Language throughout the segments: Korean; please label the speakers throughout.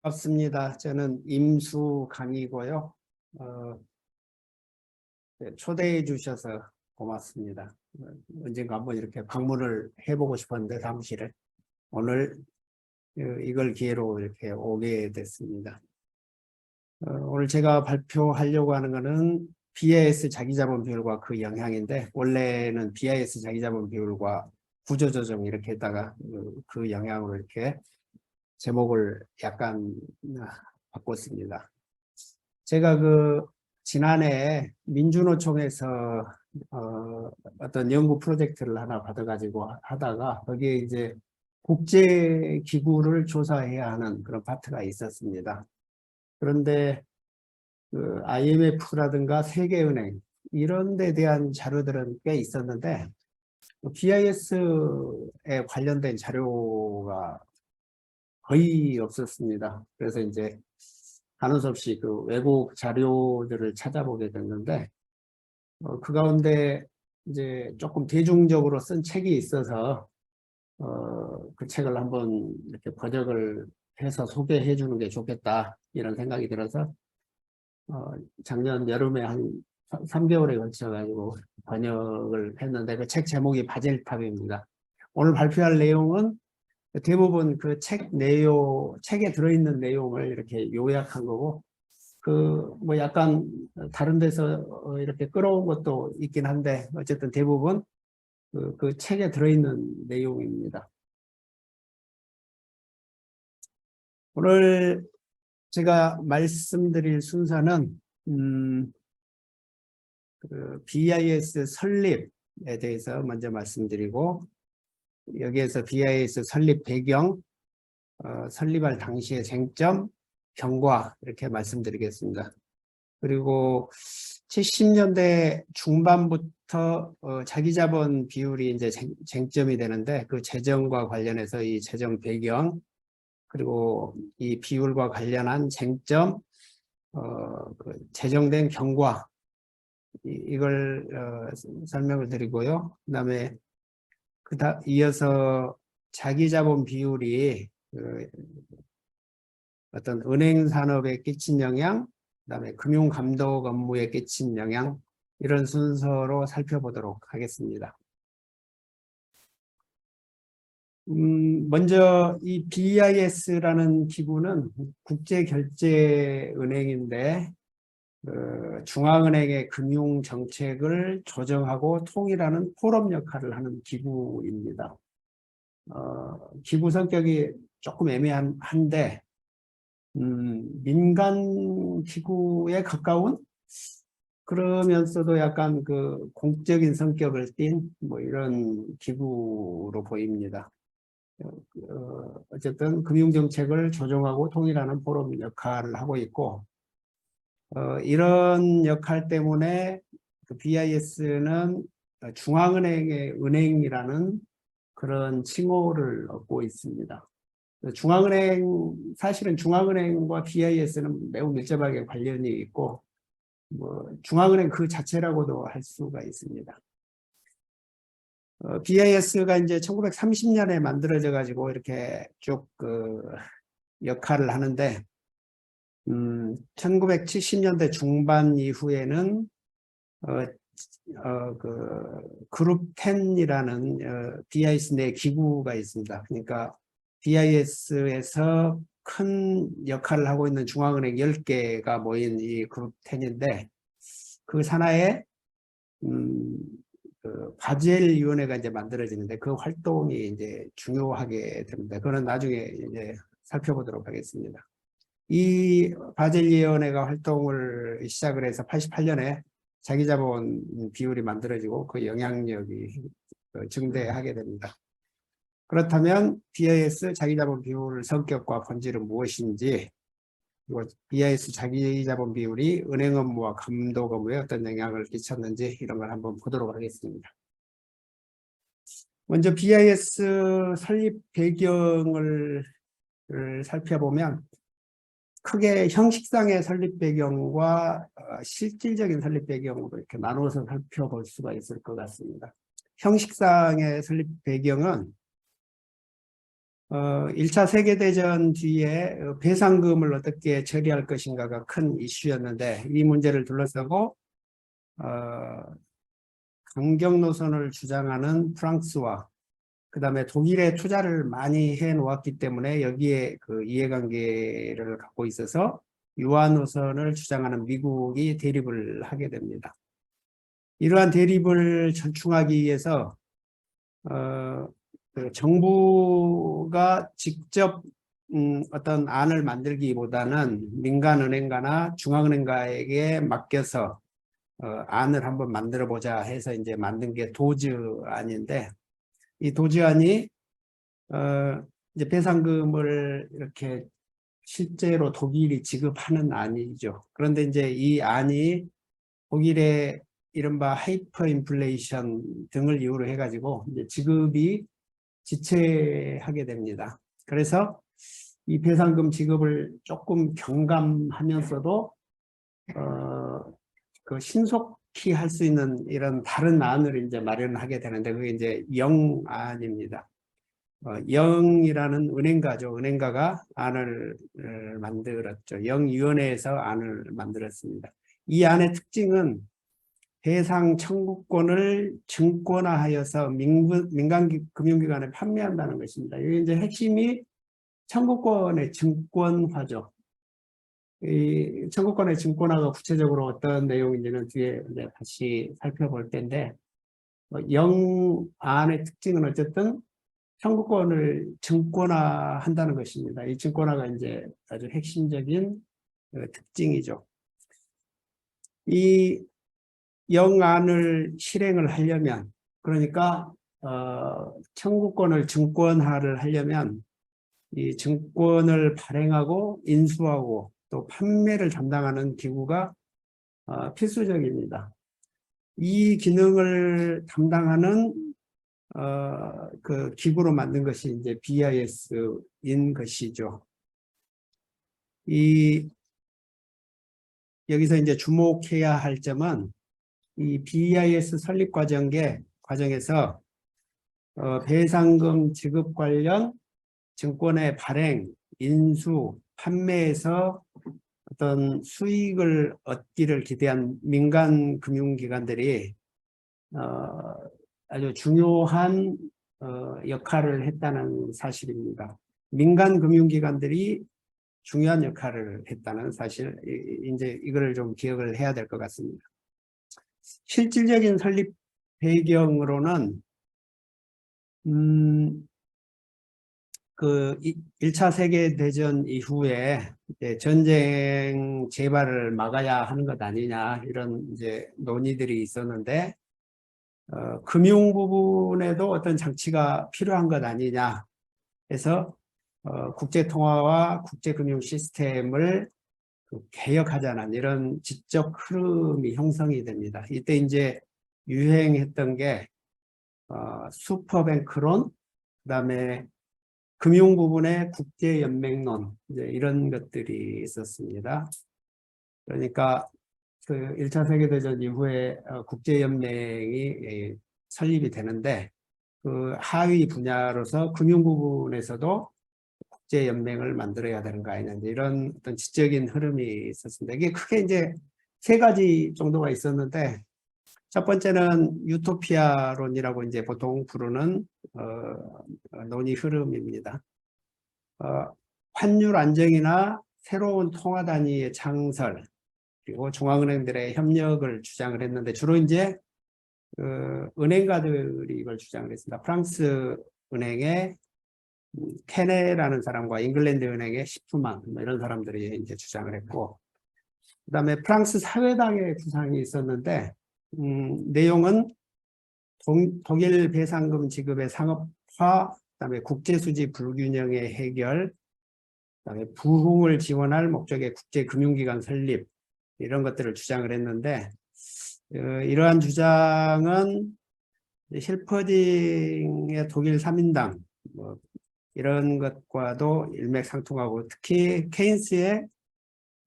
Speaker 1: 반갑습니다. 저는 임수강이고요. 네, 초대해 주셔서 고맙습니다. 언젠가 한번 이렇게 방문을 해보고 싶었는데 사무실에 오늘 이걸 기회로 이렇게 오게 됐습니다. 오늘 제가 발표하려고 하는 것은 BIS 자기자본 비율과 그 영향인데, 원래는 BIS 자기자본 비율과 구조조정 이렇게 했다가 그 영향으로 이렇게 제목을 약간 바꿨습니다. 제가 지난해 민주노총에서 어떤 연구 프로젝트를 하나 받아가지고 하다가 거기에 이제 국제기구를 조사해야 하는 그런 파트가 있었습니다. 그런데 IMF라든가 세계은행 이런 데 대한 자료들은 꽤 있었는데 BIS에 관련된 자료가 거의 없었습니다. 그래서 이제 한우 없이 외국 자료들을 찾아보게 됐는데 그 가운데 이제 조금 대중적으로 쓴 책이 있어서 그 책을 한번 이렇게 번역을 해서 소개해 주는 게 좋겠다 이런 생각이 들어서 작년 여름에 한 3개월에 걸쳐 가지고 번역을 했는데 그 책 제목이 바젤탑입니다. 오늘 발표할 내용은 대부분 그 책에 들어있는 내용을 이렇게 요약한 거고, 뭐 약간 다른 데서 이렇게 끌어온 것도 있긴 한데, 어쨌든 대부분 그 책에 들어있는 내용입니다. 오늘 제가 말씀드릴 순서는, BIS 설립에 대해서 먼저 말씀드리고, 여기에서 BIS 설립 배경, 설립할 당시의 쟁점, 경과 이렇게 말씀드리겠습니다. 그리고 70년대 중반부터 자기자본 비율이 이제 쟁점이 되는데 그 재정과 관련해서 이 재정 배경 그리고 이 비율과 관련한 쟁점, 재정된 경과 이걸 설명을 드리고요. 그다음에 이어서 자기자본 비율이 어떤 은행 산업에 끼친 영향, 그다음에 금융감독 업무에 끼친 영향 이런 순서로 살펴보도록 하겠습니다. 먼저 이 BIS라는 기구는 국제결제은행인데 중앙은행의 금융정책을 조정하고 통일하는 포럼 역할을 하는 기구입니다. 기구 성격이 조금 애매한데 민간 기구에 가까운 그러면서도 약간 공적인 성격을 띤 뭐 이런 기구로 보입니다. 어쨌든 금융정책을 조정하고 통일하는 포럼 역할을 하고 있고 이런 역할 때문에 BIS는 중앙은행의 은행이라는 그런 칭호를 얻고 있습니다. 사실은 중앙은행과 BIS는 매우 밀접하게 관련이 있고, 중앙은행 그 자체라고도 할 수가 있습니다. BIS가 이제 1930년에 만들어져 가지고 이렇게 쭉 역할을 하는데, 1970년대 중반 이후에는 그룹 10이라는 BIS 내 기구가 있습니다. 그러니까 BIS에서 큰 역할을 하고 있는 중앙은행 10개가 모인 이 그룹 10인데 그 산하에 바젤위원회가 이제 만들어지는데 그 활동이 이제 중요하게 됩니다. 그거는 나중에 이제 살펴보도록 하겠습니다. 이 바젤위원회가 활동을 시작을 해서 88년에 자기자본 비율이 만들어지고 그 영향력이 증대하게 됩니다. 그렇다면 BIS 자기자본 비율 성격과 본질은 무엇인지, 그리고 BIS 자기자본 비율이 은행 업무와 감독 업무에 어떤 영향을 끼쳤는지 이런 걸 한번 보도록 하겠습니다. 먼저 BIS 설립 배경을 살펴보면 크게 형식상의 설립 배경과 실질적인 설립 배경으로 이렇게 나누어서 살펴볼 수가 있을 것 같습니다. 형식상의 설립 배경은 1차 세계대전 뒤에 배상금을 어떻게 처리할 것인가가 큰 이슈였는데 이 문제를 둘러싸고 강경 노선을 주장하는 프랑스와 그다음에 독일에 투자를 많이 해 놓았기 때문에 여기에 그 이해관계를 갖고 있어서 유화 노선을 주장하는 미국이 대립을 하게 됩니다. 이러한 대립을 절충하기 위해서 그 정부가 직접 어떤 안을 만들기보다는 민간은행가나 중앙은행가에게 맡겨서 안을 한번 만들어 보자 해서 이제 만든 게 도즈안인데 이 도즈안이 이제 배상금을 이렇게 실제로 독일이 지급하는 안이죠. 그런데 이제 이 안이 독일의 이른바 하이퍼 인플레이션 등을 이유로 해가지고 이제 지급이 지체하게 됩니다. 그래서 이 배상금 지급을 조금 경감하면서도 그 신속히 할 수 있는 이런 다른 안을 이제 마련하게 되는데 그게 이제 영안입니다. 영이라는 은행가죠. 은행가가 안을 만들었죠. 영위원회에서 안을 만들었습니다. 이 안의 특징은 배상 청구권을 증권화하여서 민간 금융기관에 판매한다는 것입니다. 이게 이제 핵심이 청구권의 증권화죠. 이 청구권의 증권화가 구체적으로 어떤 내용인지는 뒤에 이제 다시 살펴볼 텐데, 영안의 특징은 어쨌든 청구권을 증권화한다는 것입니다. 이 증권화가 이제 아주 핵심적인 특징이죠. 이 영안을 실행을 하려면, 그러니까 청구권을 증권화를 하려면 이 증권을 발행하고 인수하고 또 판매를 담당하는 기구가 필수적입니다. 이 기능을 담당하는 그 기구로 만든 것이 이제 BIS인 것이죠. 여기서 이제 주목해야 할 점은 이 BIS 설립 과정에서 배상금 지급 관련 증권의 발행, 인수, 판매에서 어떤 수익을 얻기를 기대한 민간 금융기관들이 아주 중요한 역할을 했다는 사실입니다. 민간 금융기관들이 중요한 역할을 했다는 사실, 이제 이거를 좀 기억을 해야 될 것 같습니다. 실질적인 설립 배경으로는 그 1차 세계대전 이후에 이제 전쟁 재발을 막아야 하는 것 아니냐 이런 이제 논의들이 있었는데 금융 부분에도 어떤 장치가 필요한 것 아니냐 해서 국제통화와 국제금융 시스템을 개혁하자는 이런 지적 흐름이 형성이 됩니다. 이때 이제 유행했던 게 슈퍼뱅크론, 그다음에 금융 부분의 국제연맹론, 이제 이런 것들이 있었습니다. 그러니까 그 1차 세계대전 이후에 국제연맹이 설립이 되는데 그 하위 분야로서 금융 부분에서도 국제연맹을 만들어야 되는 거 아니냐 이런 어떤 지적인 흐름이 있었습니다. 이게 크게 이제 세 가지 정도가 있었는데 첫 번째는 유토피아론이라고 이제 보통 부르는 논의 흐름입니다. 환율 안정이나 새로운 통화 단위의 창설 그리고 중앙은행들의 협력을 주장을 했는데 주로 이제 은행가들이 이걸 주장을 했습니다. 프랑스 은행의 케네라는 사람과 잉글랜드 은행의 시프만 이런 사람들이 이제 주장을 했고, 그다음에 프랑스 사회당의 구상이 있었는데 내용은 독일 배상금 지급의 상업화, 그다음에 국제수지 불균형의 해결, 그다음에 부흥을 지원할 목적의 국제금융기관 설립 이런 것들을 주장을 했는데 이러한 주장은 힐퍼딩의 독일 3인당 이런 것과도 일맥상통하고 특히 케인스의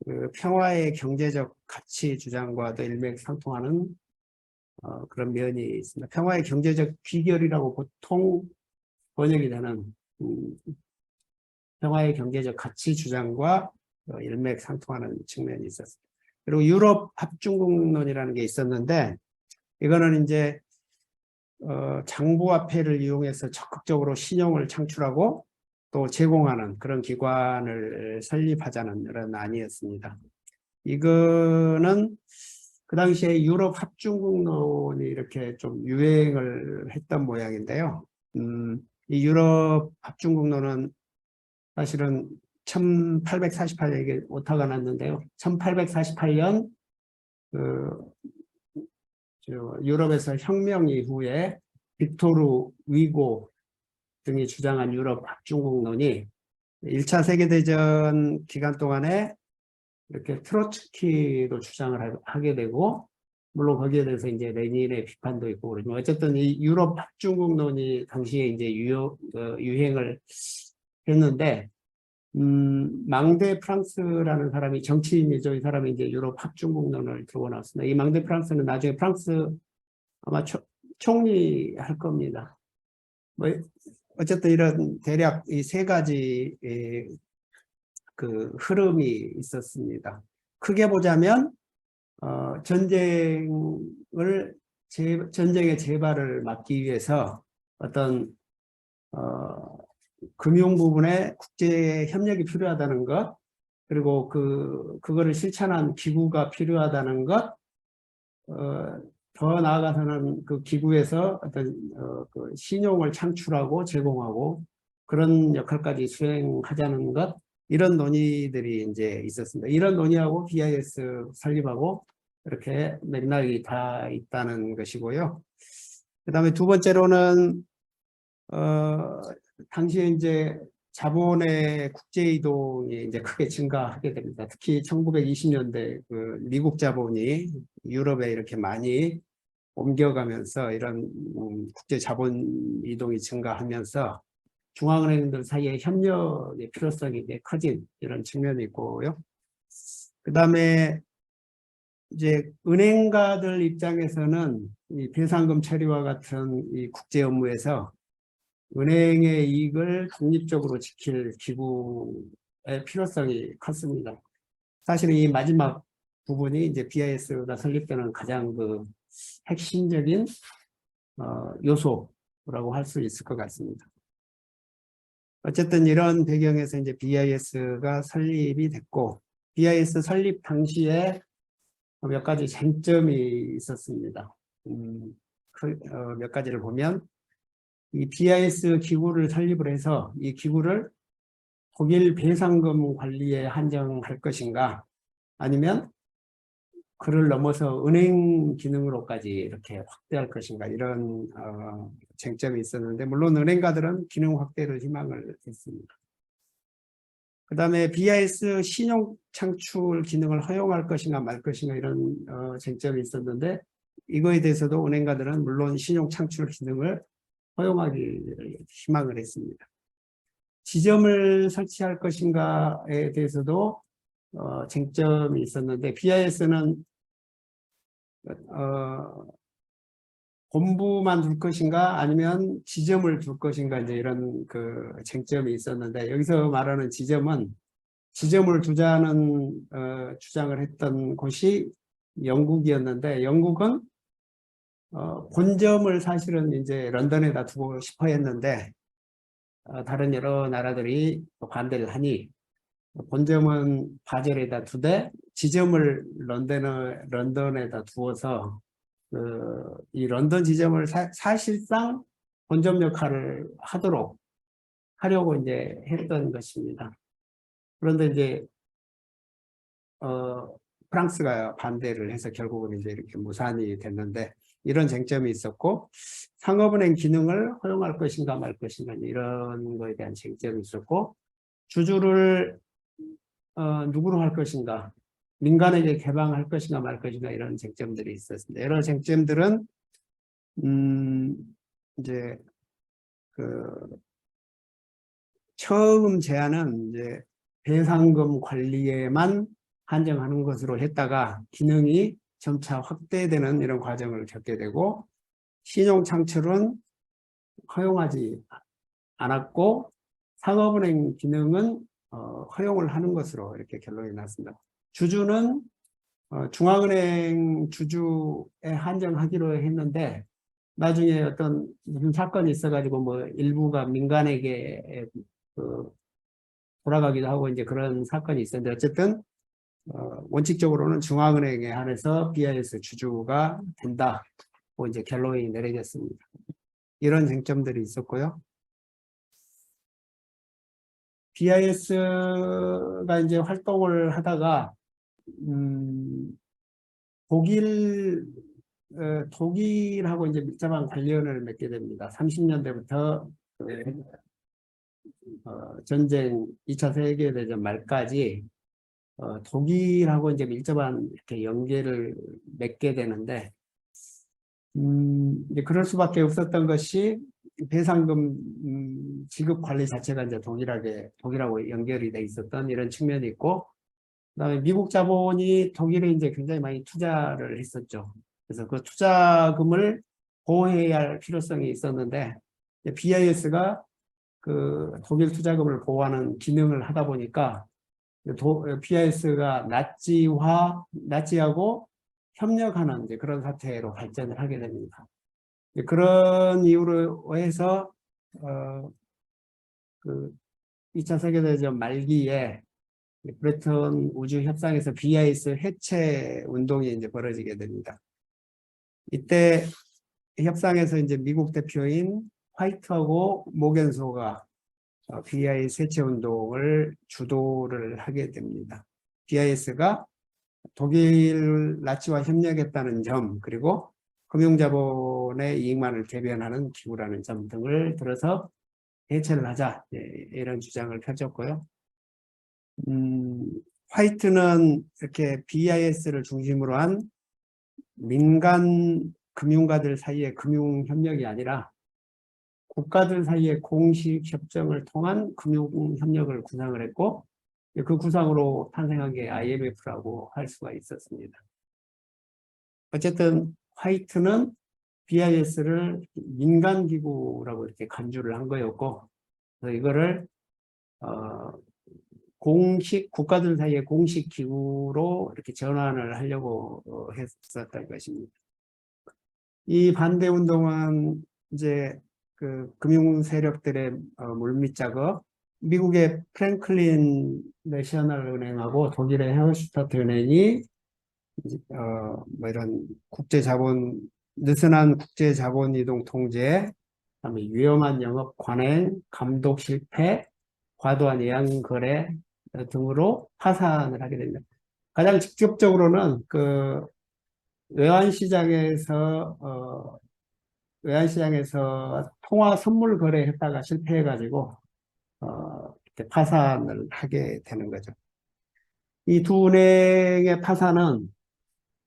Speaker 1: 그 평화의 경제적 가치 주장과도 일맥상통하는 그런 면이 있습니다. 평화의 경제적 귀결이라고 보통 번역이 되는 평화의 경제적 가치 주장과 일맥상통하는 측면이 있었습니다. 그리고 유럽 합중국론이라는 게 있었는데 이거는 이제 장부화폐를 이용해서 적극적으로 신용을 창출하고 또 제공하는 그런 기관을 설립하자는 그런 안이었습니다. 이거는 그 당시에 유럽 합중국론이 이렇게 좀 유행을 했던 모양인데요. 이 유럽 합중국론은 사실은 1848년 이게 오타가 났는데요. 1848년 유럽에서 혁명 이후에 빅토르 위고 등이 주장한 유럽 합중국론이 1차 세계대전 기간 동안에 이렇게 트로츠키도 주장을 하게 되고, 물론 거기에 대해서 이제 레닌의 비판도 있고 그러지만 어쨌든 이 유럽 합중국론이 당시에 이제 유행을 했는데, 망데 프랑스라는 사람이 정치인이죠. 이 사람이 이제 유럽 합중국론을 들고 나왔습니다. 이 망데 프랑스는 나중에 프랑스 아마 총리 할 겁니다. 뭐 어쨌든 이런 대략 이 세 가지 그 흐름이 있었습니다. 크게 보자면 전쟁의 재발을 막기 위해서 어떤 금융 부분에 국제 협력이 필요하다는 것, 그리고 그거를 실천한 기구가 필요하다는 것, 더 나아가서는 그 기구에서 어떤 그 신용을 창출하고 제공하고 그런 역할까지 수행하자는 것, 이런 논의들이 이제 있었습니다. 이런 논의하고 BIS 설립하고 이렇게 맥락이 다 있다는 것이고요. 그 다음에 두 번째로는 당시에 이제 자본의 국제 이동이 이제 크게 증가하게 됩니다. 특히 1920년대 그 미국 자본이 유럽에 이렇게 많이 옮겨가면서 이런 국제 자본 이동이 증가하면서 중앙은행들 사이의 협력의 필요성이 이제 커진 이런 측면이 있고요. 그 다음에 이제 은행가들 입장에서는 이 배상금 처리와 같은 이 국제 업무에서 은행의 이익을 독립적으로 지킬 기구의 필요성이 컸습니다. 사실은 이 마지막 부분이 이제 BIS가 설립되는 가장 그 핵심적인 요소라고 할 수 있을 것 같습니다. 어쨌든 이런 배경에서 이제 BIS가 설립이 됐고, BIS 설립 당시에 몇 가지 쟁점이 있었습니다. 몇 가지를 보면 이 BIS 기구를 설립을 해서 이 기구를 독일 배상금 관리에 한정할 것인가, 아니면 그를 넘어서 은행 기능으로까지 이렇게 확대할 것인가, 이런 쟁점이 있었는데, 물론 은행가들은 기능 확대를 희망을 했습니다. 그 다음에 BIS 신용 창출 기능을 허용할 것인가 말 것인가, 이런 쟁점이 있었는데, 이거에 대해서도 은행가들은 물론 신용 창출 기능을 허용하기를 희망을 했습니다. 지점을 설치할 것인가에 대해서도 쟁점이 있었는데, BIS는 본부만 둘 것인가 아니면 지점을 둘 것인가, 이제 이런 그 쟁점이 있었는데, 여기서 말하는 지점은 지점을 두자는 주장을 했던 곳이 영국이었는데, 영국은 본점을 사실은 이제 런던에다 두고 싶어 했는데 다른 여러 나라들이 반대를 하니 본점은 바젤에다 두되 지점을 런던에다 두어서 이 런던 지점을 사실상 본점 역할을 하려고 이제 했던 것입니다. 그런데 이제 프랑스가 반대를 해서 결국은 이제 이렇게 무산이 됐는데, 이런 쟁점이 있었고, 상업은행 기능을 허용할 것인가 말 것인가, 이런 거에 대한 쟁점이 있었고, 주주를 누구로 할 것인가, 민간에게 개방할 것인가 말 것인가, 이런 쟁점들이 있었습니다. 이런 쟁점들은 이제 처음 제안은 이제 배상금 관리에만 한정하는 것으로 했다가 기능이 점차 확대되는 이런 과정을 겪게 되고, 신용 창출은 허용하지 않았고 상업은행 기능은 허용을 하는 것으로 이렇게 결론이 났습니다. 주주는 중앙은행 주주에 한정하기로 했는데 나중에 어떤 무슨 사건이 있어가지고 뭐 일부가 민간에게 그 돌아가기도 하고 이제 그런 사건이 있었는데 어쨌든 원칙적으로는 중앙은행에 한해서 BIS 주주가 된다고 이제 결론이 내려졌습니다. 이런 쟁점들이 있었고요. BIS가 이제 활동을 하다가 독일하고 이제 밀접한 관련을 맺게 됩니다. 30년대부터 전쟁 2차 세계대전 말까지 독일하고 이제 밀접한 이렇게 연계를 맺게 되는데 이제 그럴 수밖에 없었던 것이 배상금 지급 관리 자체가 이제 독일하고 연결이 돼 있었던 이런 측면이 있고, 그다음에 미국 자본이 독일에 이제 굉장히 많이 투자를 했었죠. 그래서 그 투자금을 보호해야 할 필요성이 있었는데 BIS가 그 독일 투자금을 보호하는 기능을 하다 보니까 BIS가 나치하고 협력하는 이제 그런 사태로 발전을 하게 됩니다. 그런 이유로 해서 그 2차 세계대전 말기에 브레튼 우주 협상에서 BIS 해체 운동이 이제 벌어지게 됩니다. 이때 협상에서 이제 미국 대표인 화이트하고 모겐소가 BIS 해체 운동을 주도를 하게 됩니다. BIS가 독일 나치와 협력했다는 점, 그리고 금융자본의 이익만을 대변하는 기구라는 점 등을 들어서 해체를 하자, 이런 주장을 펼쳤고요. 화이트는 이렇게 BIS를 중심으로 한 민간 금융가들 사이의 금융협력이 아니라 국가들 사이의 공식 협정을 통한 금융협력을 구상을 했고, 그 구상으로 탄생한 게 IMF라고 할 수가 있었습니다. 어쨌든 화이트는 BIS를 민간기구라고 이렇게 간주를 한 거였고, 그래서 이거를 국가들 사이의 공식 기구로 이렇게 전환을 하려고 했었던 것입니다. 이 반대 운동은 이제 그 금융 세력들의 물밑 작업, 미국의 프랭클린 내셔널 은행하고 독일의 헤어슈타트 은행이 뭐 이런 느슨한 국제 자본 이동 통제, 그다음에 위험한 영업 관행, 감독 실패, 과도한 예약 거래 등으로 파산을 하게 됩니다. 가장 직접적으로는 그 외환시장에서 통화 선물 거래했다가 실패해가지고 파산을 하게 되는 거죠. 이 두 은행의 파산은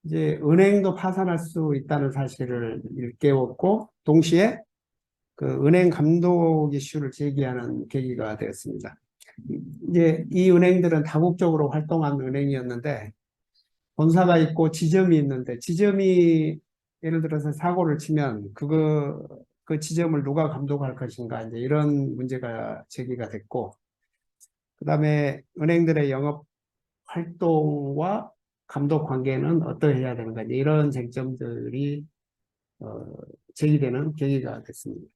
Speaker 1: 이제 은행도 파산할 수 있다는 사실을 일깨웠고, 동시에 그 은행 감독 이슈를 제기하는 계기가 되었습니다. 이제 이 은행들은 다국적으로 활동한 은행이었는데 본사가 있고 지점이 있는데, 지점이 예를 들어서 사고를 치면 그 지점을 누가 감독할 것인가, 이제 이런 문제가 제기가 됐고, 그다음에 은행들의 영업 활동과 감독 관계는 어떠해야 되는가, 이런 쟁점들이 제기되는 계기가 됐습니다.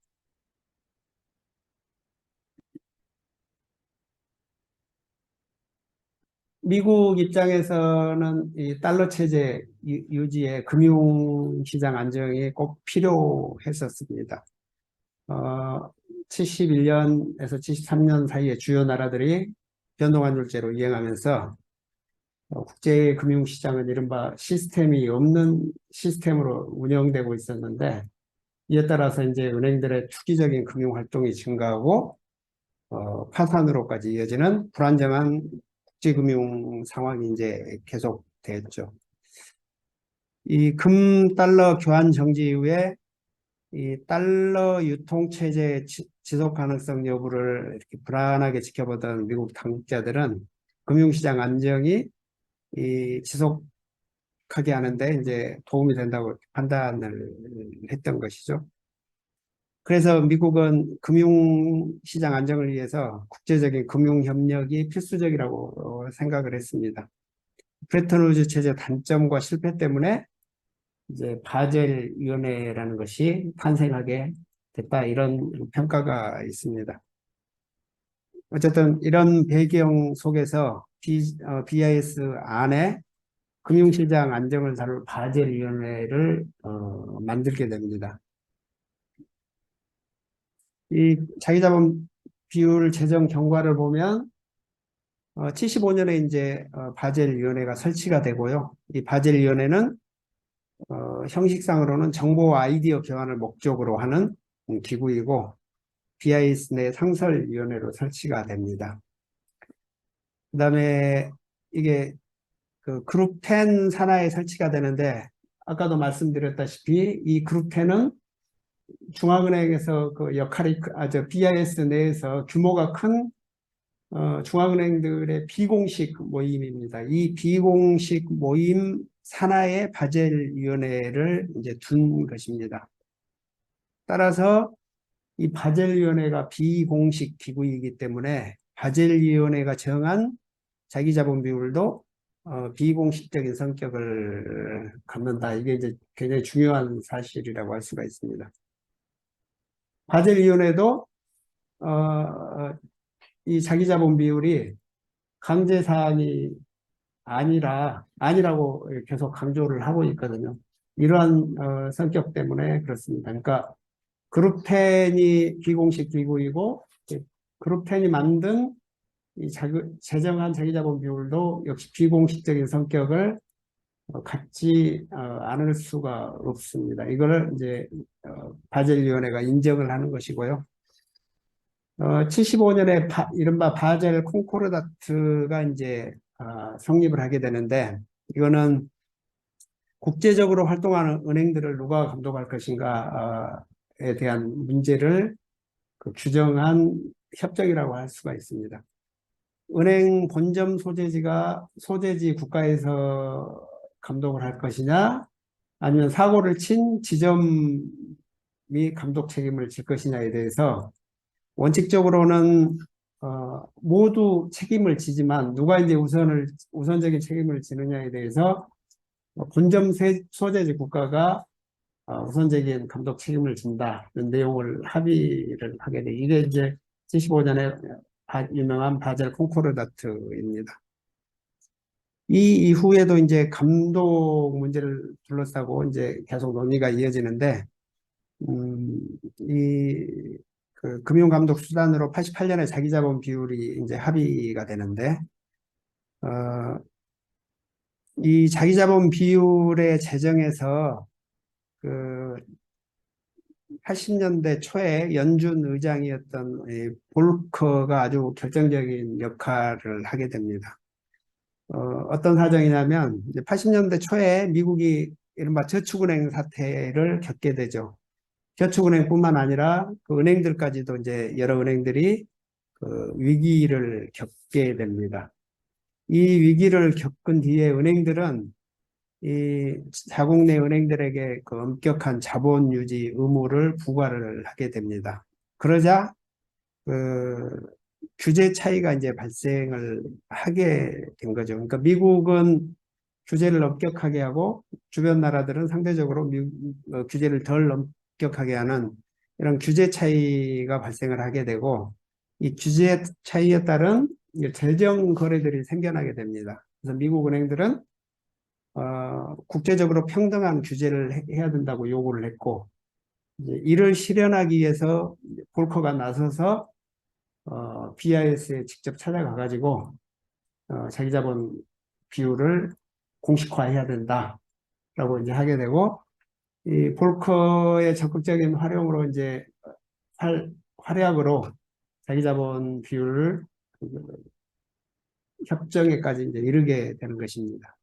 Speaker 1: 미국 입장에서는 이 달러 체제 유지에 금융시장 안정이 꼭 필요했었습니다. 71년에서 73년 사이에 주요 나라들이 변동환율제로 이행하면서 국제 금융시장은 이른바 시스템이 없는 시스템으로 운영되고 있었는데, 이에 따라서 이제 은행들의 투기적인 금융활동이 증가하고 파산으로까지 이어지는 불안정한 국제금융 상황이 이제 계속됐죠. 이 금-달러 교환 정지 이후에 이 달러 유통체제의 지속 가능성 여부를 이렇게 불안하게 지켜보던 미국 당국자들은 금융시장 안정이 지속하게 하는데 이제 도움이 된다고 판단을 했던 것이죠. 그래서 미국은 금융시장 안정을 위해서 국제적인 금융협력이 필수적이라고 생각을 했습니다. 브레튼 우즈 체제 단점과 실패 때문에 이제 바젤 위원회라는 것이 탄생하게 됐다, 이런 평가가 있습니다. 어쨌든 이런 배경 속에서 BIS 안에 금융시장 안정을 다룰 바젤 위원회를 만들게 됩니다. 이 자기자본 비율 제정 경과를 보면 75년에 이제 바젤 위원회가 설치가 되고요. 이 바젤 위원회는 형식상으로는 정보 아이디어 교환을 목적으로 하는 기구이고 BIS 내 상설위원회로 설치가 됩니다. 그다음에 이게 그 그룹 10 산하에 설치가 되는데 아까도 말씀드렸다시피 이 그룹 10은 중앙은행에서 그 역할이 BIS 내에서 규모가 큰 중앙은행들의 비공식 모임입니다. 이 비공식 모임 산하의 바젤위원회를 이제 둔 것입니다. 따라서 이 바젤위원회가 비공식 기구이기 때문에 바젤위원회가 정한 자기자본 비율도 비공식적인 성격을 갖는다. 이게 이제 굉장히 중요한 사실이라고 할 수가 있습니다. 바젤위원회도 이 자기자본 비율이 강제사항이 아니라고 계속 강조를 하고 있거든요. 이러한 성격 때문에 그렇습니다. 그러니까 그룹 10이 비공식 기구이고 그룹 10이 만든 이 제정한 자기자본 비율도 역시 비공식적인 성격을 갖지 않을 수가 없습니다. 이거를 이제 바젤위원회가 인정을 하는 것이고요. 75년에 이른바 바젤 콩코르다트가 이제 성립을 하게 되는데 이거는 국제적으로 활동하는 은행들을 누가 감독할 것인가에 대한 문제를 규정한 협정이라고 할 수가 있습니다. 은행 본점 소재지 국가에서 감독을 할 것이냐, 아니면 사고를 친 지점이 감독 책임을 질 것이냐에 대해서 원칙적으로는 모두 책임을 지지만 누가 이제 우선적인 책임을 지느냐에 대해서 본점 소재지 국가가 우선적인 감독 책임을 진다, 이런 내용을 합의를 하게 돼. 이게 이제 75년에 유명한 바젤 콩코르다트입니다. 이 이후에도 이제 감독 문제를 둘러싸고 이제 계속 논의가 이어지는데, 그 금융감독 수단으로 88년에 자기자본 비율이 이제 합의가 되는데, 이 자기자본 비율의 제정에서 그 80년대 초에 연준 의장이었던 볼커가 아주 결정적인 역할을 하게 됩니다. 어떤 사정이냐면 80년대 초에 미국이 이른바 저축은행 사태를 겪게 되죠. 저축은행뿐만 아니라 그 은행들까지도 이제 여러 은행들이 그 위기를 겪게 됩니다. 이 위기를 겪은 뒤에 은행들은 이 자국 내 은행들에게 그 엄격한 자본 유지 의무를 부과를 하게 됩니다. 그러자 그 규제 차이가 이제 발생을 하게 된 거죠. 그러니까 미국은 규제를 엄격하게 하고 주변 나라들은 상대적으로 규제를 덜 엄격하게 하는 이런 규제 차이가 발생을 하게 되고, 이 규제 차이에 따른 재정 거래들이 생겨나게 됩니다. 그래서 미국 은행들은 국제적으로 평등한 규제를 해야 된다고 요구를 했고, 이를 실현하기 위해서 볼커가 나서서 BIS에 직접 찾아가가지고 자기 자본 비율을 공식화해야 된다라고 이제 하게 되고, 이 볼커의 적극적인 활용으로 이제 활약으로 자기 자본 비율을 협정에까지 이제 이르게 되는 것입니다.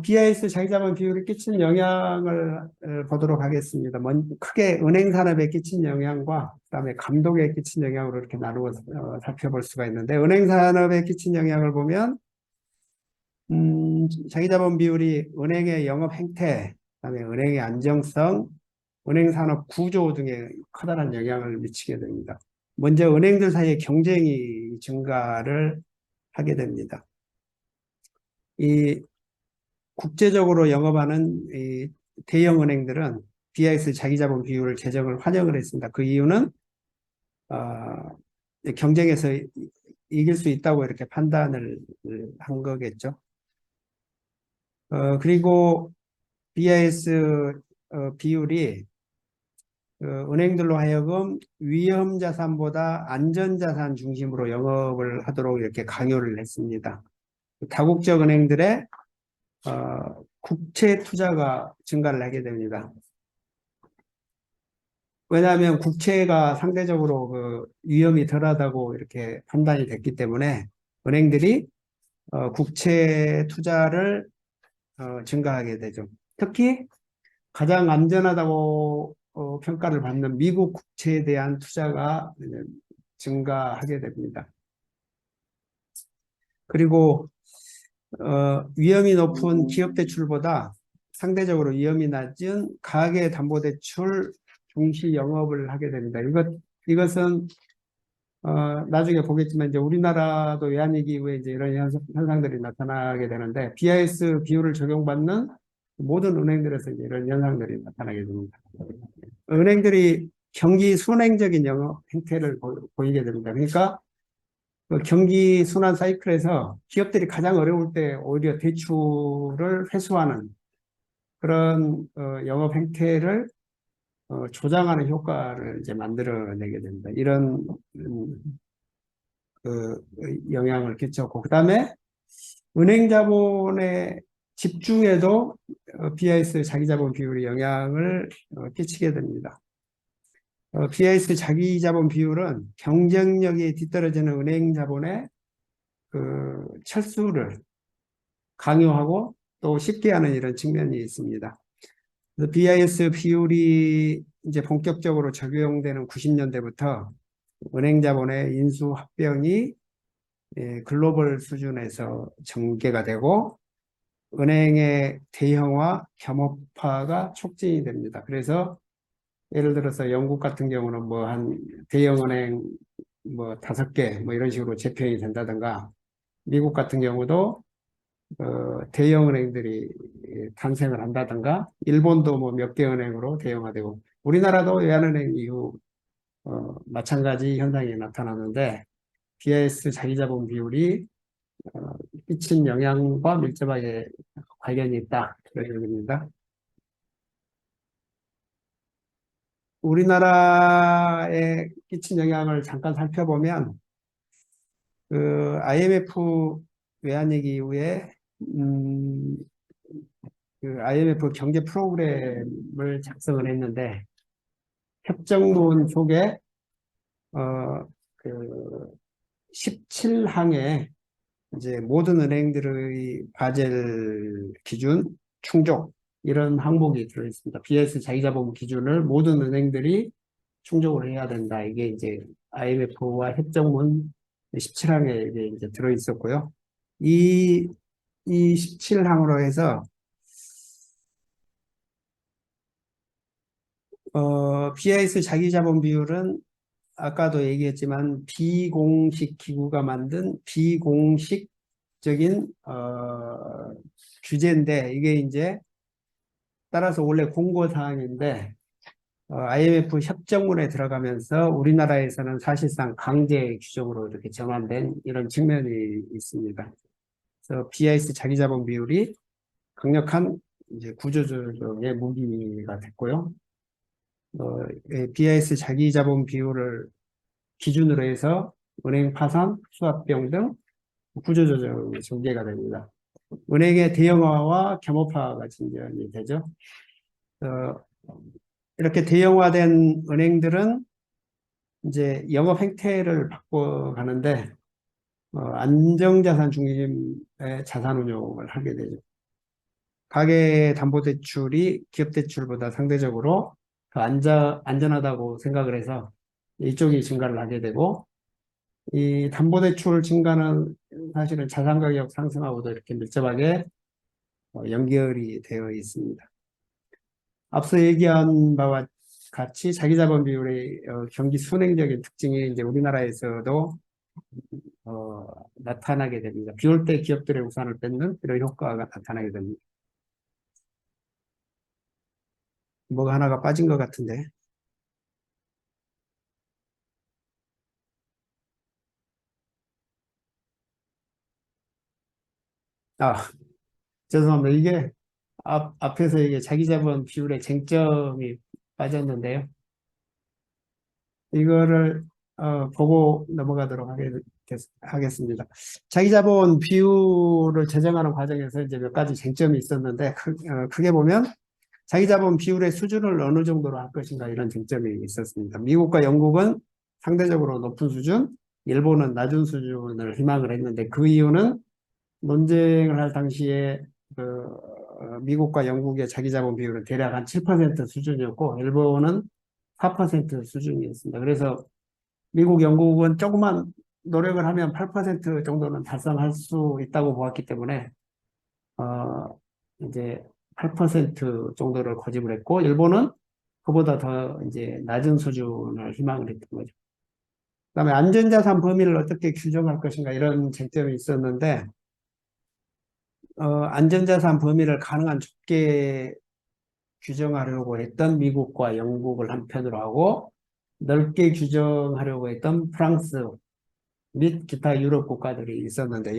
Speaker 1: BIS 자기자본 비율이 끼친 영향을 보도록 하겠습니다. 크게 은행 산업에 끼친 영향과 그다음에 감독에 끼친 영향으로 이렇게 나누어 살펴볼 수가 있는데, 은행 산업에 끼친 영향을 보면 자기자본 비율이 은행의 영업 행태, 그다음에 은행의 안정성, 은행 산업 구조 등에 커다란 영향을 미치게 됩니다. 먼저 은행들 사이의 경쟁이 증가를 하게 됩니다. 이 국제적으로 영업하는 이 대형 은행들은 BIS 자기자본 비율 제정을 환영을 했습니다. 그 이유는 경쟁에서 이길 수 있다고 이렇게 판단을 한 거겠죠. 그리고 BIS 비율이 은행들로 하여금 위험자산보다 안전자산 중심으로 영업을 하도록 이렇게 강요를 했습니다. 다국적 은행들의 국채 투자가 증가를 하게 됩니다. 왜냐하면 국채가 상대적으로 그 위험이 덜하다고 이렇게 판단이 됐기 때문에 은행들이 국채 투자를 증가하게 되죠. 특히 가장 안전하다고 평가를 받는 미국 국채에 대한 투자가 증가하게 됩니다. 그리고 위험이 높은 기업 대출보다 상대적으로 위험이 낮은 가계담보대출 중시 영업을 하게 됩니다. 이것은 나중에 보겠지만 이제 우리나라도 외환위기 이후에 이제 이런 현상들이 나타나게 되는데 BIS 비율을 적용받는 모든 은행들에서 이제 이런 현상들이 나타나게 됩니다. 은행들이 경기 순행적인 영업 행태를 보이게 됩니다. 그러니까 그 경기 순환 사이클에서 기업들이 가장 어려울 때 오히려 대출을 회수하는 그런 영업 행태를 조장하는 효과를 이제 만들어내게 됩니다. 이런 그 영향을 끼쳤고, 그 다음에 은행 자본의 집중에도 BIS 자기자본 비율이 영향을 끼치게 됩니다. BIS 자기자본 비율은 경쟁력이 뒤떨어지는 은행 자본의 그 철수를 강요하고 또 쉽게 하는 이런 측면이 있습니다. BIS 비율이 이제 본격적으로 적용되는 90년대부터 은행 자본의 인수 합병이 글로벌 수준에서 전개가 되고 은행의 대형화, 겸업화가 촉진이 됩니다. 그래서 예를 들어서 영국 같은 경우는 뭐 한 대형 은행 뭐 5개 뭐 이런 식으로 재편이 된다든가 미국 같은 경우도 대형 은행들이 탄생을 한다든가 일본도 뭐 몇 개 은행으로 대형화되고 우리나라도 외환은행 이후 마찬가지 현상이 나타나는데 BIS 자기자본 비율이 끼친 영향과 밀접하게 관련이 있다. 그런 얘기입니다. 우리나라에 끼친 영향을 잠깐 살펴보면 그 IMF 외환위기 이후에 그 IMF 경제 프로그램을 작성을 했는데 협정문 속에 그 17항에 이제 모든 은행들의 바젤 기준 충족 이런 항목이 들어 있습니다. BIS 자기자본 기준을 모든 은행들이 충족을 해야 된다. 이게 이제 IMF와 협정문 17항에 이제 들어 있었고요. 이 17항으로 해서 BIS 자기자본 비율은 아까도 얘기했지만 비공식 기구가 만든 비공식적인 규제인데 이게 이제 따라서 원래 공고사항인데 IMF 협정문에 들어가면서 우리나라에서는 사실상 강제 규정으로 이렇게 정한된 이런 측면이 있습니다. 그래서 BIS 자기자본 비율이 강력한 이제 구조조정의 무기가 됐고요. BIS 자기자본 비율을 기준으로 해서 은행 파산, 수합병 등 구조조정이 전개가 됩니다. 은행의 대형화와 겸업화가 진전이 되죠. 이렇게 대형화된 은행들은 이제 영업 행태를 바꿔가는데 안정자산 중심의 자산 운용을 하게 되죠. 가계담보대출이 기업대출보다 상대적으로 더 안전하다고 생각을 해서 이쪽이 증가를 하게 되고 이 담보대출 증가는 사실은 자산가격 상승하고도 이렇게 밀접하게 연결이 되어 있습니다. 앞서 얘기한 바와 같이 자기자본 비율의 경기 순행적인 특징이 이제 우리나라에서도 나타나게 됩니다. 비올 때 기업들의 우산을 뺏는 이런 효과가 나타나게 됩니다. 뭐가 하나가 빠진 것 같은데. 아, 죄송합니다. 이게 앞에서 이게 자기자본 비율의 쟁점이 빠졌는데요. 이거를 보고 넘어가도록 하겠습니다. 자기자본 비율을 제정하는 과정에서 이제 몇 가지 쟁점이 있었는데 크게 보면 자기자본 비율의 수준을 어느 정도로 할 것인가 이런 쟁점이 있었습니다. 미국과 영국은 상대적으로 높은 수준, 일본은 낮은 수준을 희망을 했는데 그 이유는 논쟁을 할 당시에 미국과 영국의 자기자본 비율은 대략 한 7% 수준이었고 일본은 4% 수준이었습니다. 그래서 미국, 영국은 조금만 노력을 하면 8% 정도는 달성할 수 있다고 보았기 때문에 이제 8% 정도를 고집을 했고 일본은 그보다 더 이제 낮은 수준을 희망을 했던 거죠. 그다음에 안전자산 범위를 어떻게 규정할 것인가 이런 쟁점이 있었는데 안전자산 범위를 가능한 좁게 규정하려고 했던 미국과 영국을 한편으로 하고 넓게 규정하려고 했던 프랑스 및 기타 유럽 국가들이 있었는데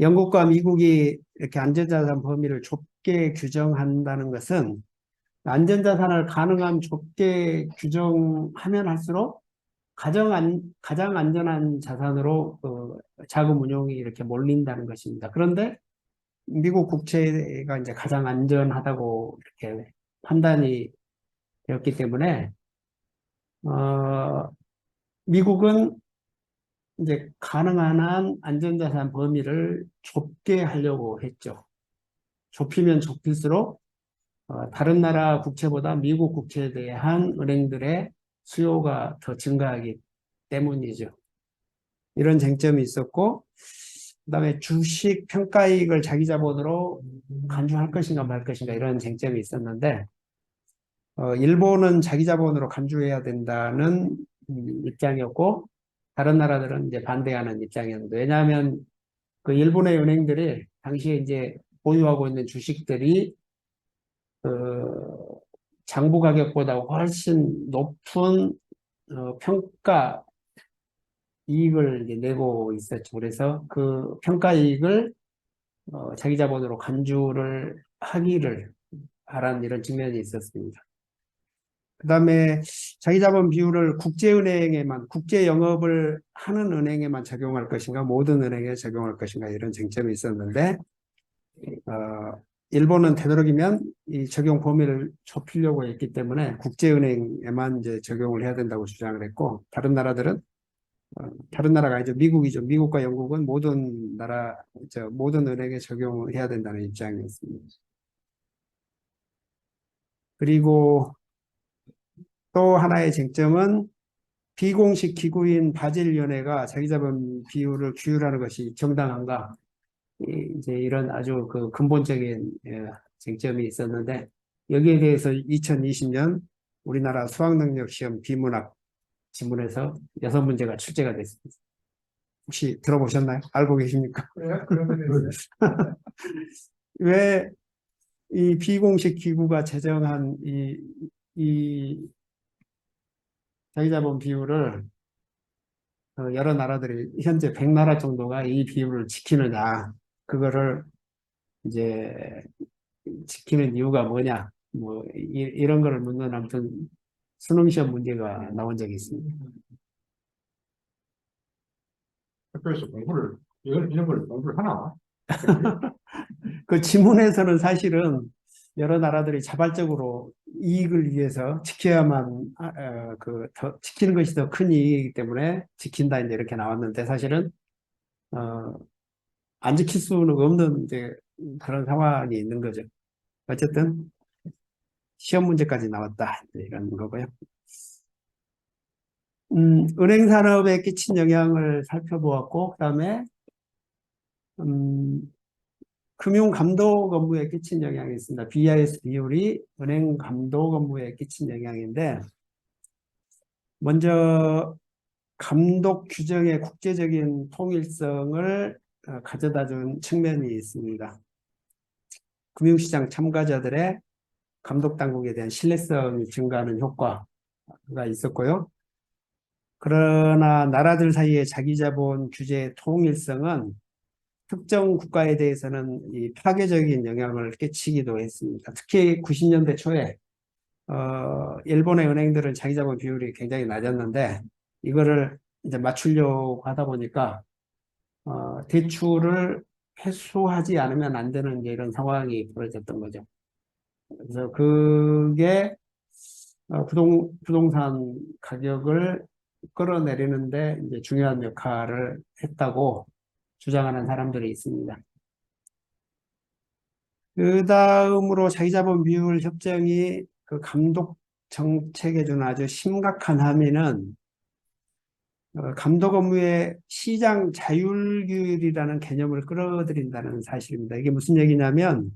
Speaker 1: 영국과 미국이 이렇게 안전자산 범위를 좁게 규정한다는 것은 안전자산을 가능한 좁게 규정하면 할수록 가장 안전한 자산으로 자금 운용이 이렇게 몰린다는 것입니다. 그런데 미국 국채가 이제 가장 안전하다고 이렇게 판단이 되었기 때문에 어, 미국은 이제 가능한 한 안전자산 범위를 좁게 하려고 했죠. 좁히면 좁힐수록 다른 나라 국채보다 미국 국채에 대한 은행들의 수요가 더 증가하기 때문이죠. 이런 쟁점이 있었고, 그다음에 주식 평가이익을 자기 자본으로 간주할 것인가 말 것인가 이런 쟁점이 있었는데, 일본은 자기 자본으로 간주해야 된다는 입장이었고, 다른 나라들은 이제 반대하는 입장이었는데, 왜냐하면 그 일본의 은행들이 당시에 이제 보유하고 있는 주식들이 장부 가격보다 훨씬 높은 평가 이익을 이제 내고 있었죠. 그래서 그 평가 이익을 자기 자본으로 간주를 하기를 바란 이런 측면이 있었습니다. 그 다음에 자기 자본 비율을 국제은행에만, 국제 영업을 하는 은행에만 적용할 것인가, 모든 은행에 적용할 것인가, 이런 쟁점이 있었는데, 일본은 되도록이면 이 적용 범위를 좁히려고 했기 때문에 국제은행에만 이제 적용을 해야 된다고 주장을 했고, 다른 나라가 이제 미국이죠. 미국과 영국은 모든 은행에 적용해야 된다는 입장이었습니다. 그리고 또 하나의 쟁점은 비공식 기구인 바젤위원회가 자기자본 비율을 규율하는 것이 정당한가? 이제 이런 아주 그 근본적인 쟁점이 있었는데 여기에 대해서 2020년 우리나라 수학능력 시험 비문학 지문에서 6문제가 출제가 됐습니다. 혹시 들어보셨나요? 알고 계십니까? 왜 이 비공식 기구가 제정한 이 자기자본 비율을 여러 나라들이 현재 100나라 정도가 이 비율을 지키느냐 그거를 이제 지키는 이유가 뭐냐 뭐 이런 거를 묻는 아무튼 수능 시험 문제가 나온 적이 있습니다.
Speaker 2: 학교에서 이런 걸 공부를 하나?
Speaker 1: 그 지문에서는 사실은 여러 나라들이 자발적으로 이익을 위해서 지켜야만 지키는 것이 더 큰 이익이기 때문에 지킨다 이제 이렇게 나왔는데 사실은 안 지킬 수는 없는 이제 그런 상황이 있는 거죠. 어쨌든 시험 문제까지 나왔다 이런 거고요. 은행 산업에 끼친 영향을 살펴보았고 그다음에 금융 감독 업무에 끼친 영향이 있습니다. BIS 비율이 은행 감독 업무에 끼친 영향인데, 먼저 감독 규정의 국제적인 통일성을 가져다 준 측면이 있습니다. 금융시장 참가자들의 감독 당국에 대한 신뢰성이 증가하는 효과가 있었고요. 그러나 나라들 사이의 자기자본 규제의 통일성은 특정 국가에 대해서는 이 파괴적인 영향을 끼치기도 했습니다. 특히 90년대 초에 일본의 은행들은 자기자본 비율이 굉장히 낮았는데 이거를 이제 맞추려고 하다 보니까 대출을 회수하지 않으면 안 되는 이제 이런 상황이 벌어졌던 거죠. 그래서 그게 부동산 가격을 끌어내리는데 이제 중요한 역할을 했다고 주장하는 사람들이 있습니다. 그 다음으로 자기자본 비율 협정이 그 감독 정책에 준 아주 심각한 함의는 감독 업무의 시장 자율규율이라는 개념을 끌어들인다는 사실입니다. 이게 무슨 얘기냐면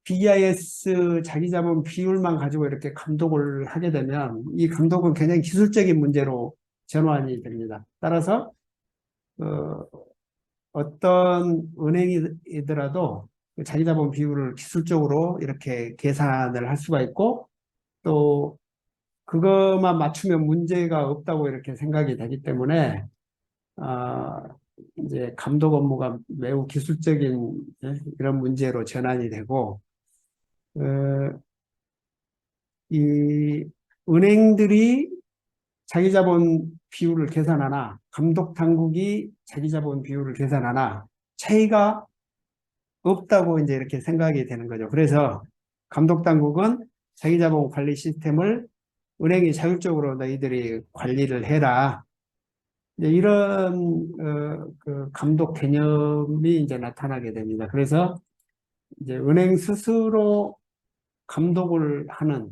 Speaker 1: BIS 자기자본 비율만 가지고 이렇게 감독을 하게 되면 이 감독은 굉장히 기술적인 문제로 전환이 됩니다. 따라서 어떤 은행이더라도 그 자기자본 비율을 기술적으로 이렇게 계산을 할 수가 있고 또 그것만 맞추면 문제가 없다고 이렇게 생각이 되기 때문에 이제 감독 업무가 매우 기술적인 이런 문제로 전환이 되고 어, 이 은행들이 자기자본 비율을 계산하나 감독 당국이 자기자본 비율을 계산하나 차이가 없다고 이제 이렇게 생각이 되는 거죠. 그래서 감독 당국은 자기자본 관리 시스템을 은행이 자율적으로 너희들이 관리를 해라. 이제 이런 그 감독 개념이 이제 나타나게 됩니다. 그래서 이제 은행 스스로 감독을 하는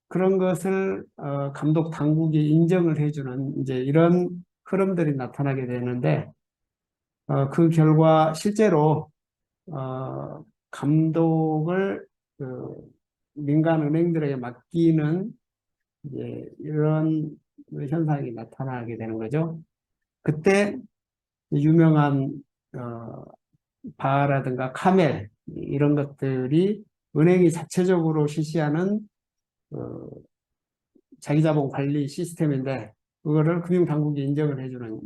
Speaker 1: 그런 것을 감독 당국이 인정을 해주는 이제 이런 흐름들이 나타나게 되는데 그 결과 실제로 감독을 그 민간 은행들에게 맡기는 이제 이런 현상이 나타나게 되는 거죠. 그때 유명한 바라든가 카멜 이런 것들이 은행이 자체적으로 실시하는 어, 자기자본 관리 시스템인데 그거를 금융당국이 인정을 해주는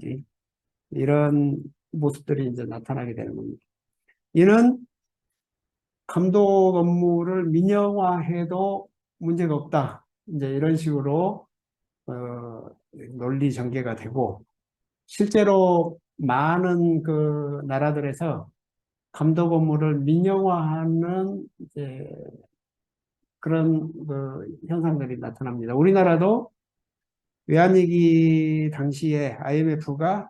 Speaker 1: 이런 모습들이 이제 나타나게 되는 겁니다. 이는 감독 업무를 민영화해도 문제가 없다. 이제 이런 식으로 논리 전개가 되고 실제로 많은 그 나라들에서 감독 업무를 민영화하는 이제 그런 그 현상들이 나타납니다. 우리나라도 외환위기 당시에 IMF가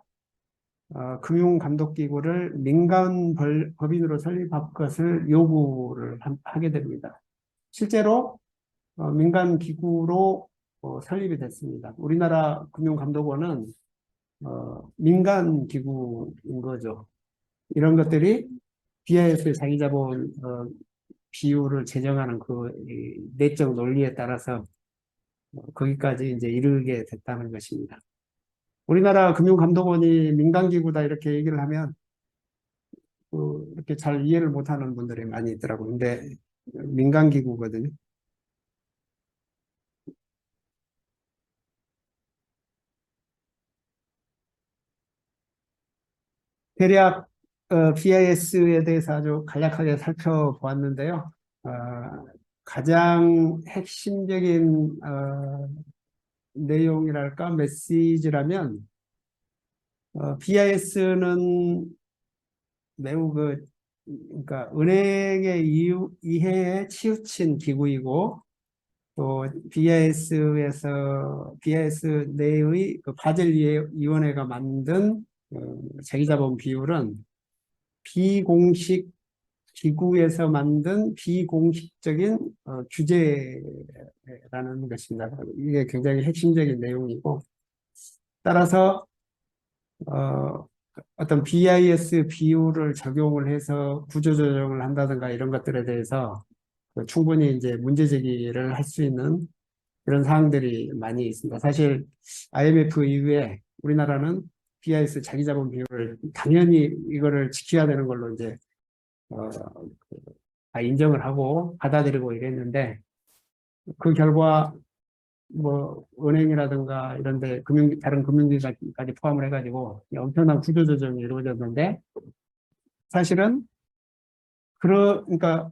Speaker 1: 금융감독기구를 민간 법인으로 설립할 것을 요구를 하게 됩니다. 실제로 민간 기구로 설립이 됐습니다. 우리나라 금융감독원은 민간 기구인 거죠. 이런 것들이 BIS 자기자본 비율을 제정하는 그 내적 논리에 따라서 거기까지 이제 이르게 됐다는 것입니다. 우리나라 금융감독원이 민간기구다 이렇게 얘기를 하면 이렇게 잘 이해를 못하는 분들이 많이 있더라고요. 근데 민간기구거든요. 대략 BIS에 대해서 아주 간략하게 살펴보았는데요. 어, 가장 핵심적인 내용이랄까 메시지라면 BIS는 매우 그러니까 은행의 이해에 치우친 기구이고 또 BIS 내의 그 바젤 위원회가 만든 자기자본 비율은 비공식 기구에서 만든 비공식적인 규제라는 것입니다. 이게 굉장히 핵심적인 내용이고 따라서 어떤 BIS 비율을 적용을 해서 구조조정을 한다든가 이런 것들에 대해서 충분히 이제 문제 제기를 할 수 있는 그런 사항들이 많이 있습니다. 사실 IMF 이후에 우리나라는 BIS 자기자본 비율을 당연히 이거를 지켜야 되는 걸로 이제 다 인정을 하고 받아들이고 이랬는데 그 결과 뭐 은행이라든가 이런데 다른 금융기관까지 포함을 해가지고 엄청난 구조조정이 이루어졌는데 사실은 그러니까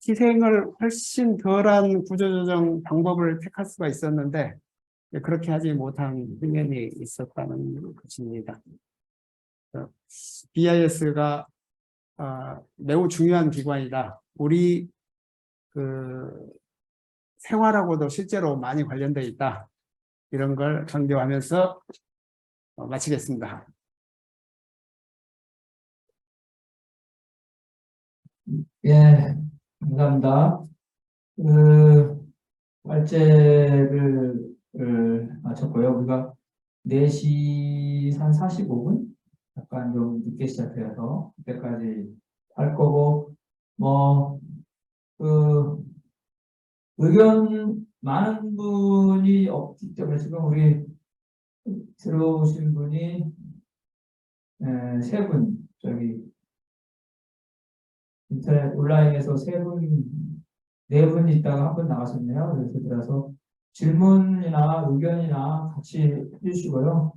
Speaker 1: 희생을 훨씬 덜한 구조조정 방법을 택할 수가 있었는데 그렇게 하지 못한 측면이 있었다는 것입니다. BIS가 매우 중요한 기관이다. 우리 그 생활하고도 실제로 많이 관련되어 있다. 이런 걸 강조하면서 마치겠습니다.
Speaker 3: 예, 감사합니다. 발제를 마쳤고요. 우리가 4시 한 45분? 약간 좀 늦게 시작해서 그때까지 할 거고, 뭐, 의견 많은 분이 없기 때문에 지금 우리 들어오신 분이 3분, 저기 인터넷 온라인에서 3분, 4분 있다가 한 분 나가셨네요. 그래서 들어서 질문이나 의견이나 같이 해주시고요.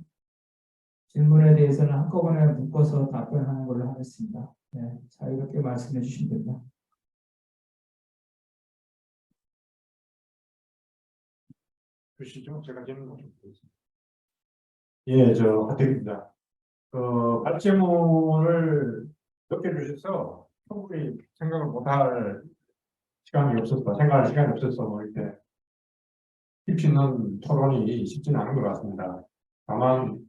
Speaker 3: 질문에 대해서는 한꺼번에 묶어서 답변하는 걸로 하겠습니다. 네, 자유롭게 말씀해 주시면 됩니다.
Speaker 2: 주시죠. 제가 질문 좀 드리겠습니다. 예, 저 하태기입니다. 발제문을 몇개 주셔서 충분히 생각을 못할 생각할 시간이 없어서 뭐 이렇게 깊이 있는 토론이 쉽지는 않은 것 같습니다. 다만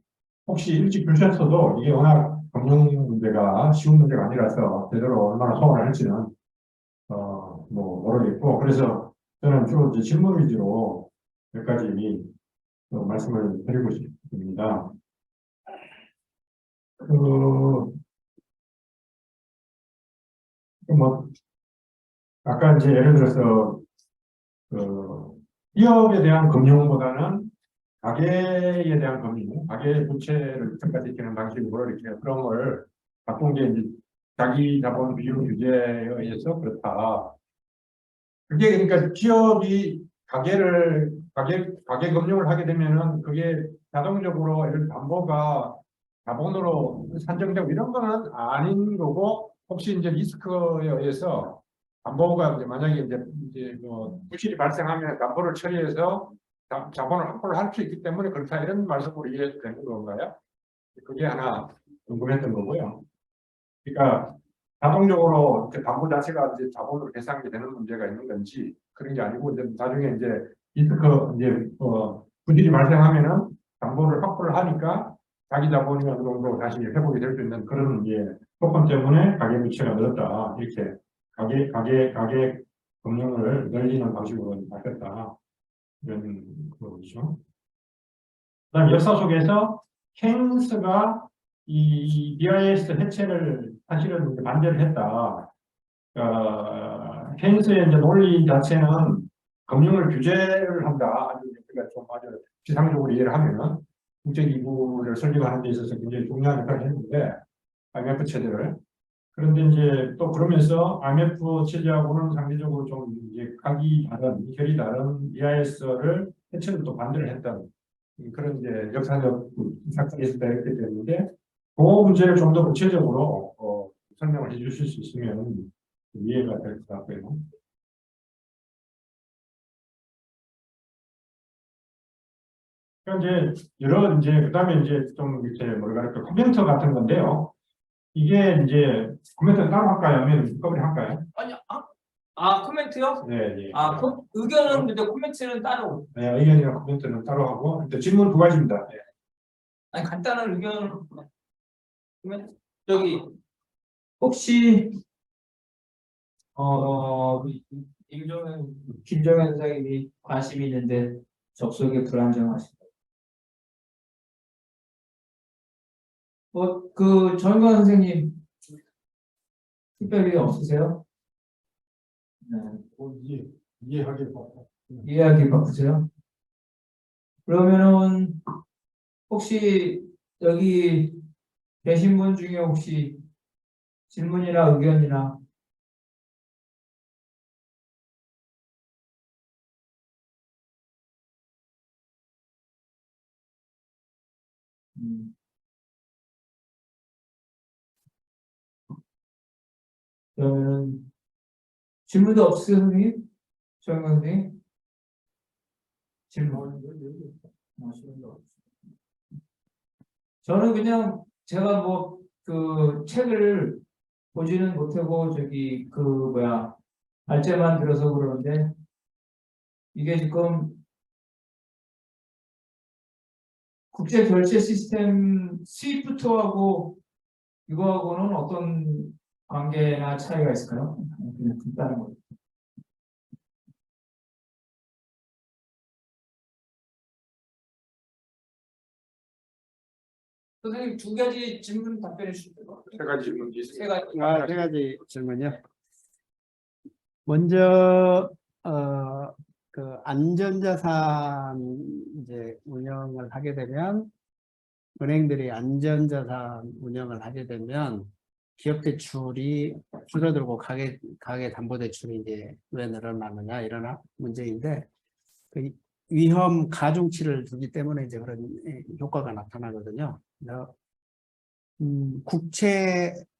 Speaker 2: 혹시 일찍 주셨어도 이게 워낙 금융 문제가 쉬운 문제가 아니라서 제대로 얼마나 소화를 할지는 뭐 모르겠고, 그래서 저는 주로 이제 질문 위주로 몇 가지 말씀을 드리고 싶습니다. 뭐 아까 이제 예를 들어서 기업에 대한 금융보다는 가계에 대한 금융, 가계 부채를 평가시키는 방식으로 이렇게 그런 걸 바꾼 게 이제 자기 자본 비율 규제에 의해서 그렇다. 그게 그러니까 기업이 가계 금융을 하게 되면은 그게 자동적으로 이런 담보가 자본으로 산정되고 이런 거는 아닌 거고, 혹시 이제 리스크에 의해서 담보가 이제 만약에 이제 뭐 부실이 발생하면 담보를 처리해서 자본을 확보를 할 수 있기 때문에 그렇다, 이런 말씀으로 이해되는 건가요? 그게 하나 궁금했던 거고요. 그러니까 자동적으로 이렇게 담보 자체가 이제 자본으로 계산이 되는 문제가 있는 건지, 그런 게 아니고 이제 나중에 이제 리스크 이제 부실이 발생하면은 담보를 확보를 하니까 자기 자본이 어느 정도 다시 회복이 될 수 있는 그런 조건 때문에 가계 부채가 늘었다, 이렇게 가계 금융을 늘리는 방식으로 바뀌었다, 이런 거죠. 그다음 역사 속에서 케인스가 이 BIS 해체를 사실은 반대를 했다. 케인스의 이제 논리 자체는 금융을 규제를 한다. 우리가 좀 아주 지상적으로 이해를 하면은 국제기구를 설립하는 데 있어서 굉장히 중요한 역할을 했는데, IMF 체제를. 그런데 이제 또 그러면서 IMF 체제하고는 상대적으로 좀 이제 결이 다른 BIS를 해체를 또 반대를 했던 그런 이제 역사적 사건이 있었다, 이렇게 되는데, 그 문제를 좀 더 구체적으로 설명을 해 주실 수 있으면 이해가 될 것 같고요. 그러니까 이제 그다음에 이제 좀 이렇게 뭐랄까 할까 코멘트 같은 건데요. 이게 이제 코멘트 따로 할까요? 아니면 한꺼번에 할까요?
Speaker 3: 아니, 코멘트요?
Speaker 2: 네, 네.
Speaker 3: 의견은 근데 코멘트는 따로.
Speaker 2: 네, 의견이랑 코멘트는 따로 하고, 일단 질문 2가지입니다. 네.
Speaker 3: 아니, 간단한 의견 코멘트. 저기 혹시 김정현 선생님이 관심이 있는데 접속이 불안정하시다. 그 전관 선생님 특별히 없으세요? 네.
Speaker 2: 이해하기 바빠.
Speaker 3: 이해하기 바쁘세요? 그러면은 혹시 여기 계신 분 중에 혹시 질문이나 의견이나 그러면은 질문도 없으세요, 선생님? 정관 선생님? 질문. 질문도 없으세요. 저는 그냥 제가 뭐 그 책을 보지는 못하고 저기 그 뭐야 발제만 들어서 그러는데 이게 지금 국제 결제 시스템 스위프트하고 이거하고는 어떤 관계나 차이가 있을까요? 그냥 간단한 거. 선생님 두 가지 질문 답변해 주실까요?
Speaker 2: 세 가지 질문이
Speaker 3: 세 가지.
Speaker 1: 세 가지 질문이요. 먼저 그 안전자산 이제 운영을 하게 되면 은행들이 안전자산 운영을 하게 되면 기업 대출이 줄어들고 가계 담보 대출이 이제 왜 늘어나느냐 이런 문제인데 그 위험 가중치를 두기 때문에 이제 그런 효과가 나타나거든요. 그래서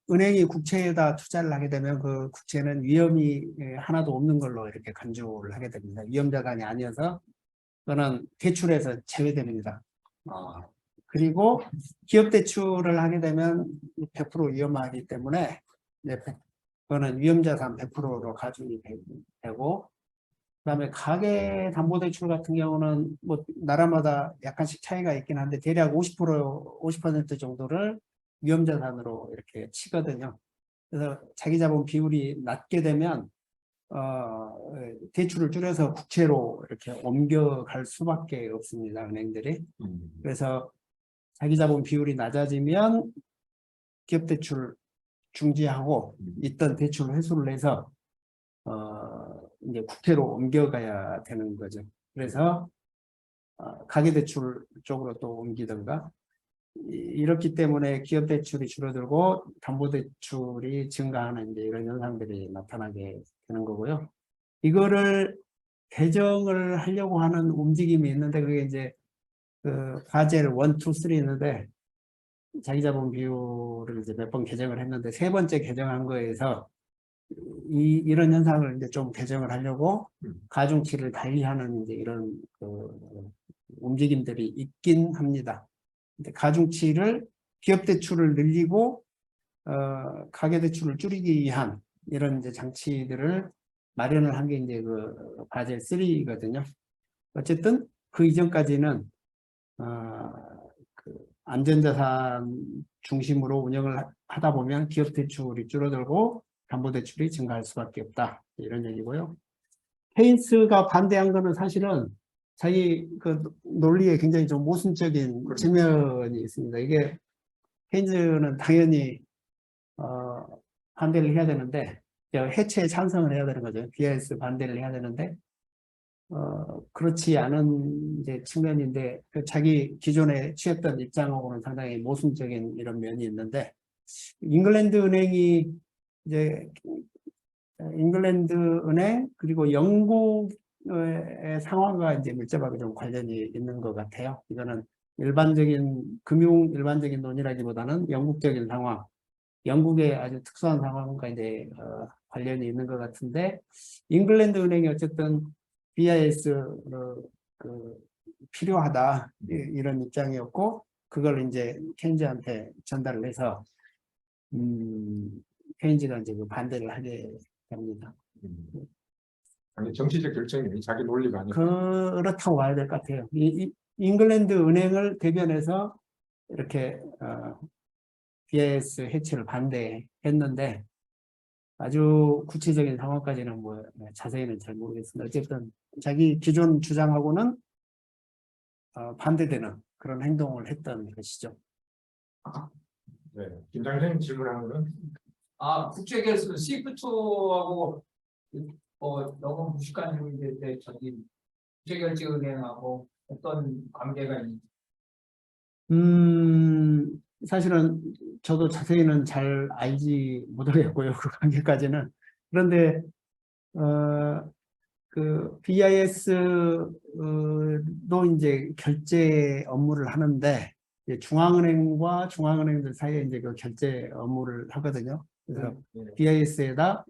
Speaker 1: 은행이 국채에다 투자를 하게 되면 그 국채는 위험이 하나도 없는 걸로 이렇게 간주를 하게 됩니다. 위험자산이 아니어서 그거는 대출에서 제외됩니다. 그리고 기업 대출을 하게 되면 100% 위험하기 때문에 그거는 위험자산 100%로 가중이 되고 그다음에 가계담보대출 같은 경우는 뭐 나라마다 약간씩 차이가 있긴 한데 대략 50% 정도를 위험자산으로 이렇게 치거든요. 그래서 자기자본 비율이 낮게 되면 대출을 줄여서 국채로 이렇게 옮겨갈 수밖에 없습니다. 은행들이. 그래서 자기자본 비율이 낮아지면 기업대출 중지하고 있던 대출 회수를 해서 이제 국채로 옮겨가야 되는 거죠. 그래서 가계대출 쪽으로 또 옮기든가 이렇기 때문에 기업대출이 줄어들고 담보대출이 증가하는 이제 이런 현상들이 나타나게 되는 거고요. 이거를 개정을 하려고 하는 움직임이 있는데 그게 이제 그 바젤 1, 2, 3 있는데 자기자본 비율을 이제 몇 번 개정을 했는데 세 번째 개정한 거에서 이런 현상을 이제 좀 개정을 하려고 가중치를 달리하는 이제 이런 그 움직임들이 있긴 합니다. 근데 가중치를 기업 대출을 늘리고 가계 대출을 줄이기 위한 이런 이제 장치들을 마련을 한 게 이제 그 바젤 3거든요. 어쨌든 그 이전까지는 그 안전자산 중심으로 운영을 하다 보면 기업 대출이 줄어들고 담보대출이 증가할 수밖에 없다. 이런 얘기고요. 케인스가 반대한 거는 사실은 자기 그 논리에 굉장히 좀 모순적인 측면이 있습니다. 이게 케인스는 당연히 반대를 해야 되는데 해체에 찬성을 해야 되는 거죠. BIS 반대를 해야 되는데 그렇지 않은 이제 측면인데 자기 기존에 취했던 입장하고는 상당히 모순적인 이런 면이 있는데 잉글랜드 은행이 이제 잉글랜드 은행 그리고 영국의 상황과 이제 밀접하게 좀 관련이 있는 것 같아요. 이거는 일반적인 일반적인 논의라기보다는 영국적인 상황, 영국의 아주 특수한 상황과 이제 관련이 있는 것 같은데 잉글랜드 은행이 어쨌든 BIS로 필요하다 이런 입장이었고 그걸 이제 케인즈한테 전달을 해서 케인즈가 이제 그 반대를 하게 됩니다.
Speaker 2: 아니 정치적 결정이 자기 논리가 아니고
Speaker 1: 그렇다고 봐야 될 것 같아요. 잉글랜드 은행을 대변해서 이렇게 BIS 해체를 반대했는데 아주 구체적인 상황까지는 뭐 자세히는 잘 모르겠습니다. 어쨌든 자기 기존 주장하고는 반대되는 그런 행동을 했던 것이죠.
Speaker 2: 네. 김장 선생님 질문한 거는
Speaker 3: 국제결손 스위프트하고 너무 무식한 질문인데 저기 국제결제은행하고 어떤 관계가 있는지.
Speaker 1: 사실은 저도 자세히는 잘 알지 못하겠고요. 그 관계까지는. 그런데 그 BIS도 이제 결제 업무를 하는데 이제 중앙은행과 중앙은행들 사이에 이제 그 결제 업무를 하거든요. 그래서 BIS에다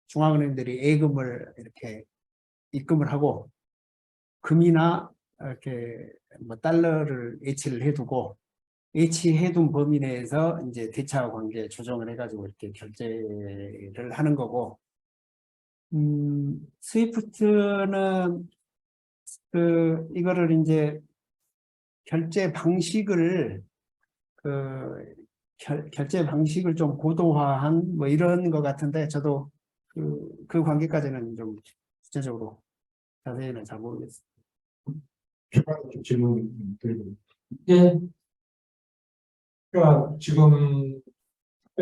Speaker 1: 중앙은행들이 예금을 이렇게 입금을 하고 금이나 이렇게 뭐 달러를 예치를 해두고 예치해둔 범위 내에서 이제 대차 관계 조정을 해가지고 이렇게 결제를 하는 거고, 스위프트는 이거를 이제 결제 방식을 결제 방식을 좀 고도화한 뭐 이런 것 같은데 저도 그 관계까지는 좀 구체적으로 자세히는 잘 모르겠습니다.
Speaker 2: 추가로 좀 질문 드리고.
Speaker 3: 예.
Speaker 2: 그러니까 지금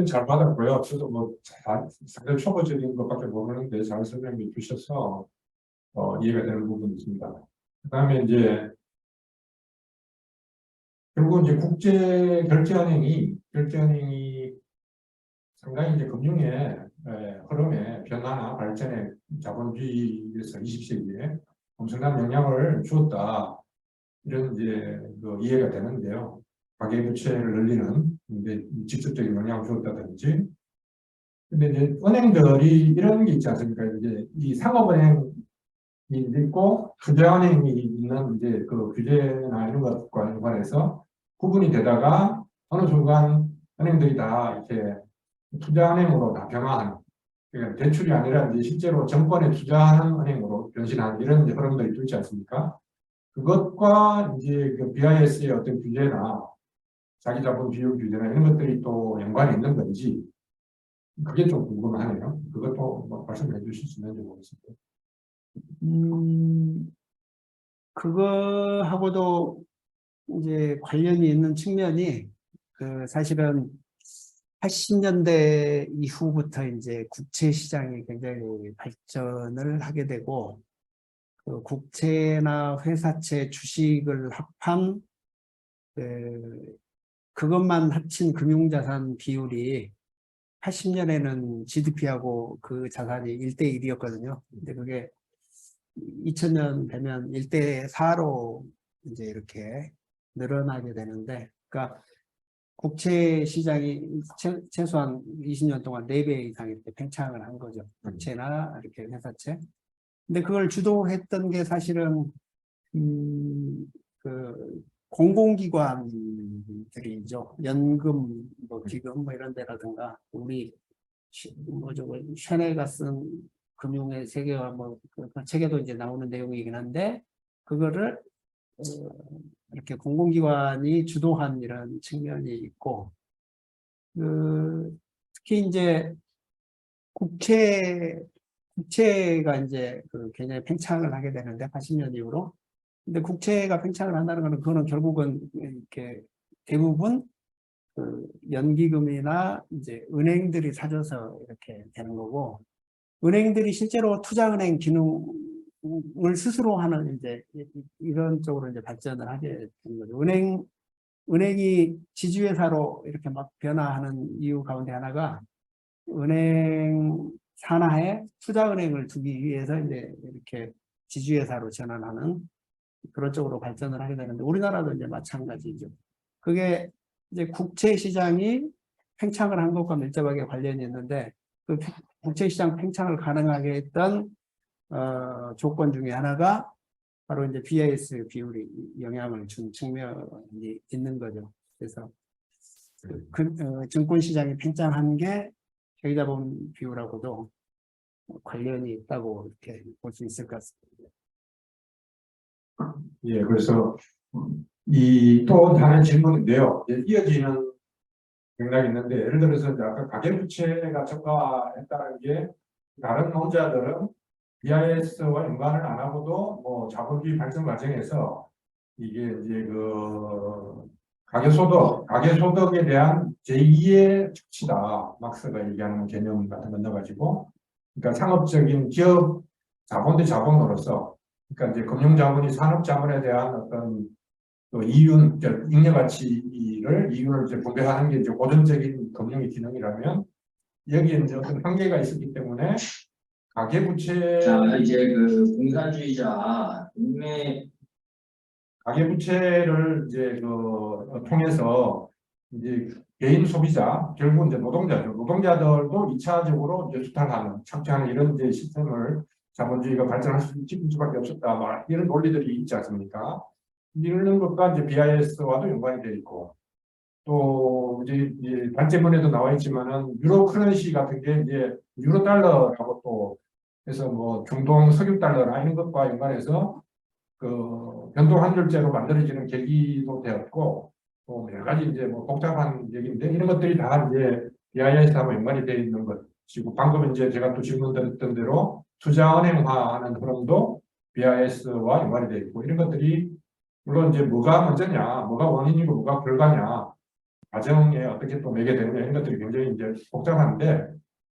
Speaker 2: 잘 받았고요. 저도 뭐 상당히 초보적인 것밖에 모르는데 잘 설명해 주셔서 이해가 되는 부분이 있습니다. 그다음에 이제 결국 이제 결제은행이 상당히 이제 금융의 흐름에 변화나 발전에 자본주의에서 20세기에 엄청난 영향을 주었다. 이런 이제 그 이해가 되는데요. 가계부채를 늘리는 이제 직접적인 영향을 주었다든지. 근데 이제 은행들이 이런 게 있지 않습니까? 이제 이 상업은행이 있고 투자은행이 있는 이제 그 규제나 이런 것과 연관해서 구분이 되다가 어느 순간 은행들이 다 이렇게 투자은행으로 다 변화하는, 그러니까 대출이 아니라 이제 실제로 정권에 투자하는 은행으로 변신하는 이런 이제 흐름들이 있지 않습니까? 그것과 이제 그 BIS의 어떤 규제나 자기자본 비율 규제나 이런 것들이 또 연관이 있는 건지 그게 좀 궁금하네요. 그것도 뭐 말씀해 주실 수 있는지 모르겠습니다.
Speaker 1: 그거하고도 이제 관련이 있는 측면이 사실은 80년대 이후부터 이제 국채 시장이 굉장히 발전을 하게 되고 그 국채나 회사채 주식을 합한 그것만 합친 금융자산 비율이 80년에는 GDP하고 그 자산이 1대1이었거든요. 근데 그게 2000년 되면 1대4로 이제 이렇게 늘어나게 되는데, 그러니까 국채 시장이 최소한 20년 동안 4배 이상 이렇게 팽창을 한 거죠. 국채나 이렇게 회사채. 근데 그걸 주도했던 게 사실은 그 공공기관들이죠. 연금, 뭐 기금 뭐 이런 데라든가 우리 샤넬가 쓴 금융의 세계화 그 책에도 이제 나오는 내용이긴 한데 그거를 이렇게 공공기관이 주도한 이런 측면이 있고 특히 이제 국채가 이제 굉장히 팽창을 하게 되는데 80년 이후로. 근데 국채가 팽창을 한다는 거는 그거는 결국은 이렇게 대부분 연기금이나 이제 은행들이 사줘서 이렇게 되는 거고, 은행들이 실제로 투자은행 기능을 스스로 하는 이제 이런 쪽으로 이제 발전을 하게 되는 거죠. 은행이 지주회사로 이렇게 막 변화하는 이유 가운데 하나가 은행 산하에 투자은행을 두기 위해서 이제 이렇게 지주회사로 전환하는 그런 쪽으로 발전을 하게 되는데 우리나라도 이제 마찬가지죠. 그게 이제 국채 시장이 팽창을 한 것과 밀접하게 관련이 있는데 그 국채 시장 팽창을 가능하게 했던 조건 중에 하나가 바로 이제 BIS 비율이 영향을 준 측면이 있는 거죠. 그래서 증권 시장이 팽창한 게 자기자본 비율하고도 관련이 있다고 이렇게 볼 수 있을 것 같습니다.
Speaker 2: 예, 그래서 이 또 다른 질문인데요. 이어지는 맥락이 있는데 예를 들어서 아까 가계부채가 증가했다는 게 다른 논자들은 BIS와 연관을 안 하고도 뭐 자본주의 발전 과정에서 이게 이제 가계소득에 대한 제2의 축치다. 막스가 얘기하는 개념 같은 거 넣어가지고, 그러니까 상업적인 기업 자본 대 자본으로서, 그러니까 이제 금융자본이 산업자본에 대한 어떤 또 잉여가치를 이윤을 이제 분배하는 게 이제 고전적인 금융의 기능이라면, 여기에 이제 어떤 한계가 있었기 때문에 가계부채
Speaker 3: 자, 이제 그 공산주의자 인매
Speaker 2: 가계부채를 이제 통해서 이제 개인 소비자, 결국 이제 노동자죠. 노동자들도 2차적으로 이제 수탈하는, 착취하는 이런 이제 시스템을 자본주의가 발전할 수밖에 없었다. 막 이런 논리들이 있지 않습니까? 이런 것과 이제 BIS와도 연관이 되어 있고, 또 이제 단체문에도 나와 있지만은 유로 커런시 같은 게 이제 유로 달러라고 또 해서 뭐 중동 석유 달러나 이런 것과 연관해서 그 변동 환율제로 만들어지는 계기도 되었고, 또 여러 가지 이제 뭐 복잡한 얘기인데 이런 것들이 다 이제 BIS하고 연관이 되어 있는 것이고, 방금 이제 제가 또 질문 드렸던 대로 투자은행화하는 흐름도 BIS와 연관이 되어 있고, 이런 것들이 물론 이제 뭐가 먼저냐, 뭐가 원인이고 뭐가 결과냐, 과정에 어떻게 또 매게 되느냐 이런 것들이 굉장히 이제 복잡한데,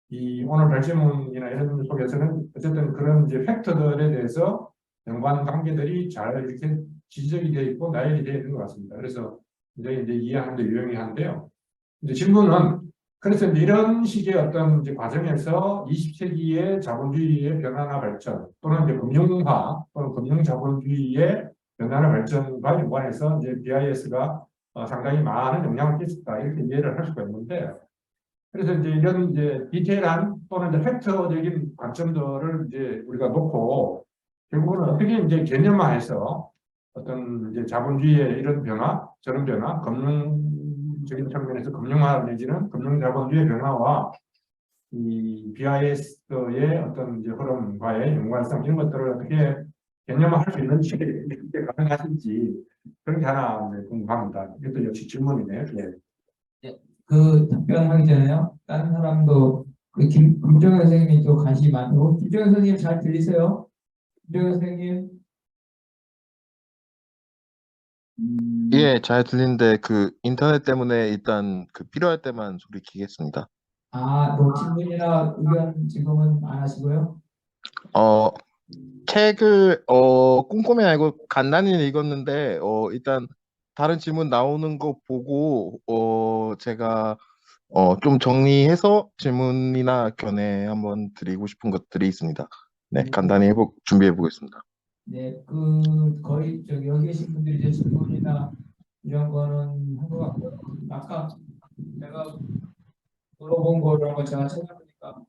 Speaker 2: 이 오늘 발제문이나 이런 속에서는 어쨌든 그런 이제 팩터들에 대해서 연관 관계들이 잘 이렇게 지적이 되어 있고 나열이 되어 있는 것 같습니다. 그래서 굉장히 이제 이해하는데 유용한데요. 이제 질문은 그래서 이제 이런 식의 어떤 이제 과정에서 20세기의 자본주의의 변화나 발전 또는 이제 금융화 또는 금융자본주의의 변화나 발전과 연관해서 이제 BIS가 상당히 많은 영향을 끼쳤다 이렇게 이해를 할 수가 있는데, 그래서 이제 이런 이제 디테일한 또는 이제 팩터적인 관점들을 이제 우리가 놓고 결국은 어떻게 이제 개념화해서 어떤 이제 자본주의의 이런 변화, 저런 변화, 금융적인 측면에서 금융화 내지는 금융자본주의의 변화와 이 BIS의 어떤 이제 흐름과의 연관성 이런 것들을 어떻게 개념화할 수 있는지 이게 가능하신지 그런 게 하나 이제 궁금합니다. 이것도 역시 질문이네요. 예.
Speaker 3: 그 답변하기 전에요. 다른 사람도 그 김정현 선생님이 또 관심이 많고, 김정현 선생님 잘 들리세요? 김정현 선생님.
Speaker 4: 예, 잘 들리는데 그 인터넷 때문에 일단 그 필요할 때만 소리 키겠습니다.
Speaker 3: 뭐 질문이나 의견 지금은 안 하시고요.
Speaker 4: 어, 책을 꼼꼼히 알고 간단히 읽었는데 일단 다른 질문 나오는 거 보고 제가 좀 정리해서 질문이나 견해 한번 드리고 싶은 것들이 있습니다. 네, 간단히 준비해 보겠습니다.
Speaker 3: 네, 그 거의 저기 여기 계신 분들이 이제 질문이나 이런 거는 한 것 같고요. 아까 제가 물어본 거를 한번 제가 찾아보니까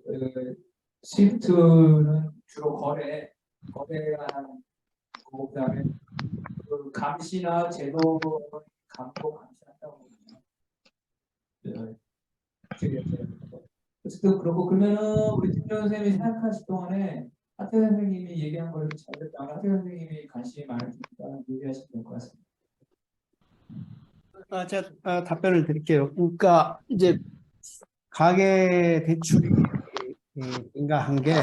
Speaker 3: 그 스위프트는 주로 거래한 거고, 그다음에 그 감시나 제도 감독 감시한다고 보면 어쨌든 그렇고, 그러면은 우리 김정 선생님이 생각하실 동안에 하태 선생님이 얘기한 걸 잘 듣다가 하태 선생님이 관심이 많으니까 얘기하시면 될 것 같습니다.
Speaker 1: 제가 답변을 드릴게요. 그러니까 이제 가계 대출인가 한 게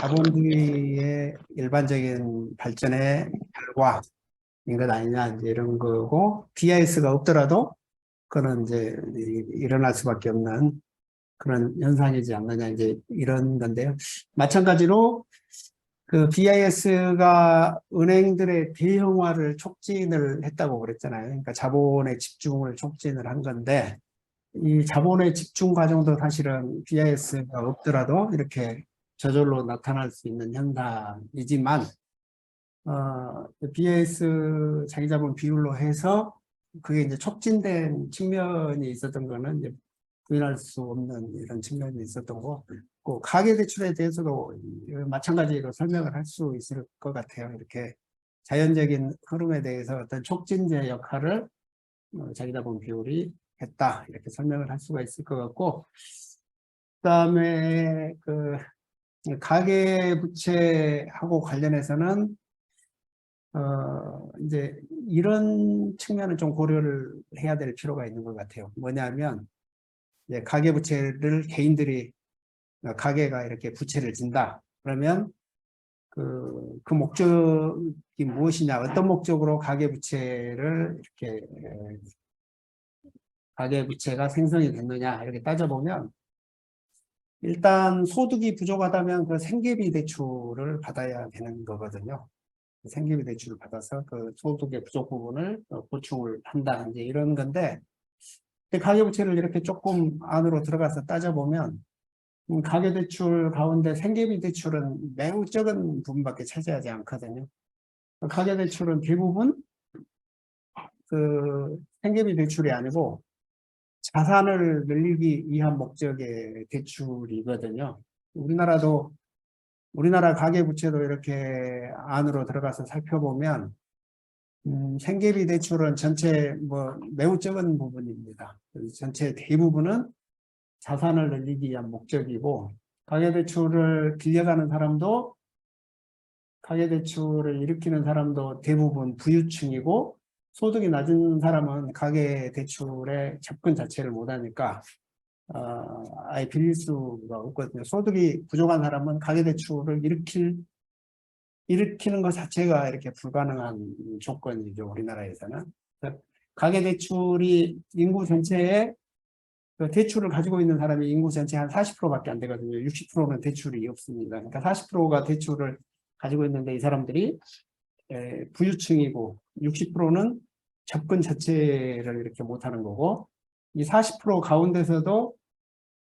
Speaker 1: 자본주의의 일반적인 발전의 결과인 것 아니냐 이제 이런 거고, BIS가 없더라도 그런 이제 일어날 수밖에 없는 그런 현상이지 않느냐 이제 이런 건데요. 마찬가지로 그 BIS가 은행들의 대형화를 촉진을 했다고 그랬잖아요. 그러니까 자본의 집중을 촉진을 한 건데, 이 자본의 집중 과정도 사실은 BIS가 없더라도 이렇게 저절로 나타날 수 있는 현상이지만, BIS 자기자본 비율로 해서 그게 이제 촉진된 측면이 있었던 거는 이제 부인할 수 없는 이런 측면이 있었던 거고, 가계대출에 대해서도 마찬가지로 설명을 할 수 있을 것 같아요. 이렇게 자연적인 흐름에 대해서 어떤 촉진제 역할을 자기자본 비율이 했다 이렇게 설명을 할 수가 있을 것 같고, 그다음에 그 가계부채하고 관련해서는 이제 이런 측면을 좀 고려를 해야 될 필요가 있는 것 같아요. 뭐냐면 이제 가계부채를 개인들이 가계가 이렇게 부채를 진다 그러면 그 목적이 무엇이냐, 어떤 목적으로 가계부채를 이렇게 가계부채가 생성이 됐느냐 이렇게 따져보면 일단 소득이 부족하다면 그 생계비 대출을 받아야 되는 거거든요. 생계비 대출을 받아서 그 소득의 부족 부분을 보충을 한다 이제 이런 건데 가계부채를 이렇게 조금 안으로 들어가서 따져보면 가계대출 가운데 생계비 대출은 매우 적은 부분밖에 차지하지 않거든요. 가계대출은 대부분 그 생계비 대출이 아니고 자산을 늘리기 위한 목적의 대출이거든요. 우리나라 가계부채도 이렇게 안으로 들어가서 살펴보면 생계비 대출은 전체 매우 적은 부분입니다. 전체 대부분은 자산을 늘리기 위한 목적이고 가계대출을 빌려가는 사람도 가계대출을 일으키는 사람도 대부분 부유층이고 소득이 낮은 사람은 가계대출에 접근 자체를 못하니까 아예 빌릴 수가 없거든요. 소득이 부족한 사람은 가계대출을 일으키는 것 자체가 이렇게 불가능한 조건이죠. 우리나라에서는. 가계대출이 인구 전체에 그 대출을 가지고 있는 사람이 인구 전체 한 40%밖에 안 되거든요. 60%는 대출이 없습니다. 그러니까 40%가 대출을 가지고 있는데 이 사람들이 부유층이고 60%는 접근 자체를 이렇게 못하는 거고 이 40% 가운데서도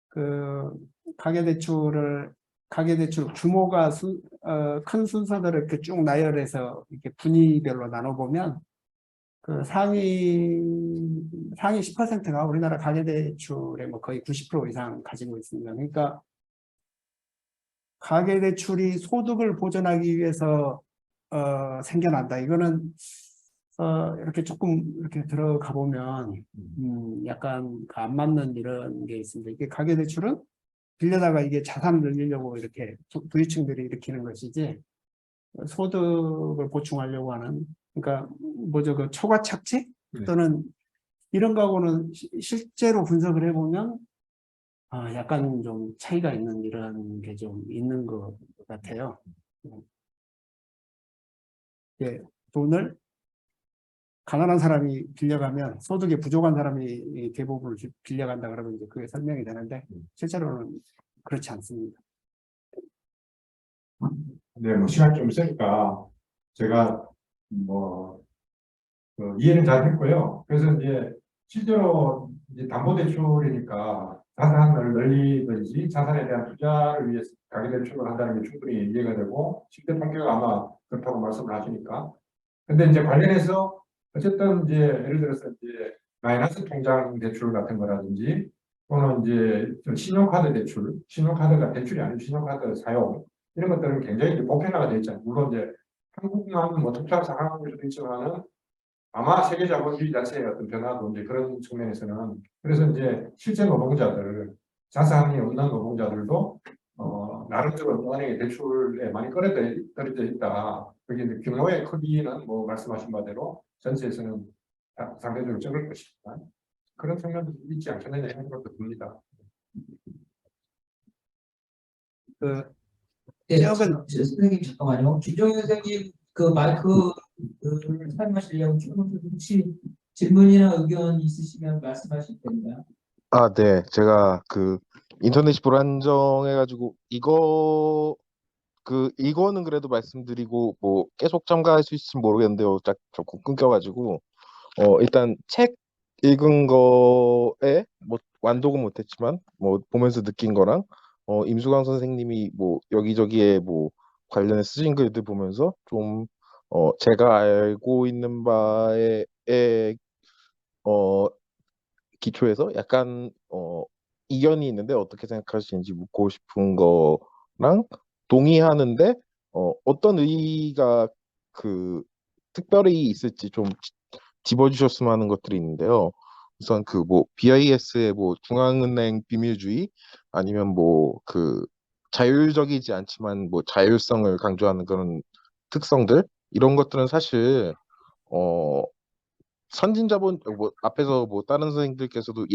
Speaker 1: 그 가계대출 규모가 큰 순서들을 이렇게 쭉 나열해서 이렇게 분위별로 나눠보면 그 상위 10%가 우리나라 가계대출의 거의 90% 이상 가지고 있습니다. 그러니까 가계대출이 소득을 보전하기 위해서 생겨난다. 이거는 이렇게 조금 이렇게 들어가 보면 약간 안 맞는 이런 게 있습니다. 이게 가계대출은 빌려다가 이게 자산을 늘리려고 이렇게 부유층들이 일으키는 것이지 소득을 보충하려고 하는 그러니까 그 초과착취 또는 이런 거하고는 실제로 분석을 해보면 약간 좀 차이가 있는 이런 게 좀 있는 것 같아요. 예, 돈을 가난한 사람이 빌려가면 소득이 부족한 사람이 대부분 빌려간다 그러면 이제 그게 설명이 되는데 실제로는 그렇지 않습니다.
Speaker 2: 네, 시간 좀 있으니까 제가 이해는 잘 했고요. 그래서 이제 실제로 이제 담보대출이니까 자산을 늘리든지 자산에 대한 투자를 위해서 가계대출을 한다는 게 충분히 이해가 되고 실제 통계가 아마 그렇다고 말씀을 하시니까. 근데 이제 관련해서 어쨌든 이제 예를 들어서 이제 마이너스 통장 대출 같은 거라든지 또는 이제 신용카드 대출, 신용카드가 대출이 아니고 신용카드 사용 이런 것들은 굉장히 이제 보편화가 되어 있잖아요. 물론 이제 한국만 특수한 상황일 수도 있지만은 아마 세계 자본주의 자체의 어떤 변화도 이제 그런 측면에서는 그래서 이제 실제 노동자들 자산이 없는 노동자들도 나름대로 은행의 대출에 많이 떨어져 있다. 그게 이제 규모의 크기는 말씀하신 바대로 전체에서는 상대적으로 적을 것이지만 그런 측면도 있지 않겠느냐 하는 것도 듭니다.
Speaker 3: 선생님 잠깐만요. 김종현 선생님 그 마이크를 사용하시려고 조금 혹시 질문이나 의견 있으시면 말씀하실 됩니다.
Speaker 4: 네. 제가 인터넷이 불안정해가지고 이거는 그래도 말씀드리고 계속 참가할 수 있을지 모르겠는데요. 조금 끊겨가지고 일단 책 읽은 거에 완독은 못했지만 보면서 느낀 거랑 임수강 선생님이 여기저기에 관련해 쓰신 글들 보면서 좀 제가 알고 있는 바에 기초해서 약간 이견이 있는데 어떻게 생각하시는지 묻고 싶은 거랑 동의하는데 어떤 의의가 특별히 있을지 좀 집어주셨으면 하는 것들이 있는데요. 우선 BIS의 중앙은행 비밀주의 아니면 자율적이지 않지만 자율성을 강조하는 그런 특성들 이런 것들은 사실 선진자본 앞에서 다른 선생님들께서도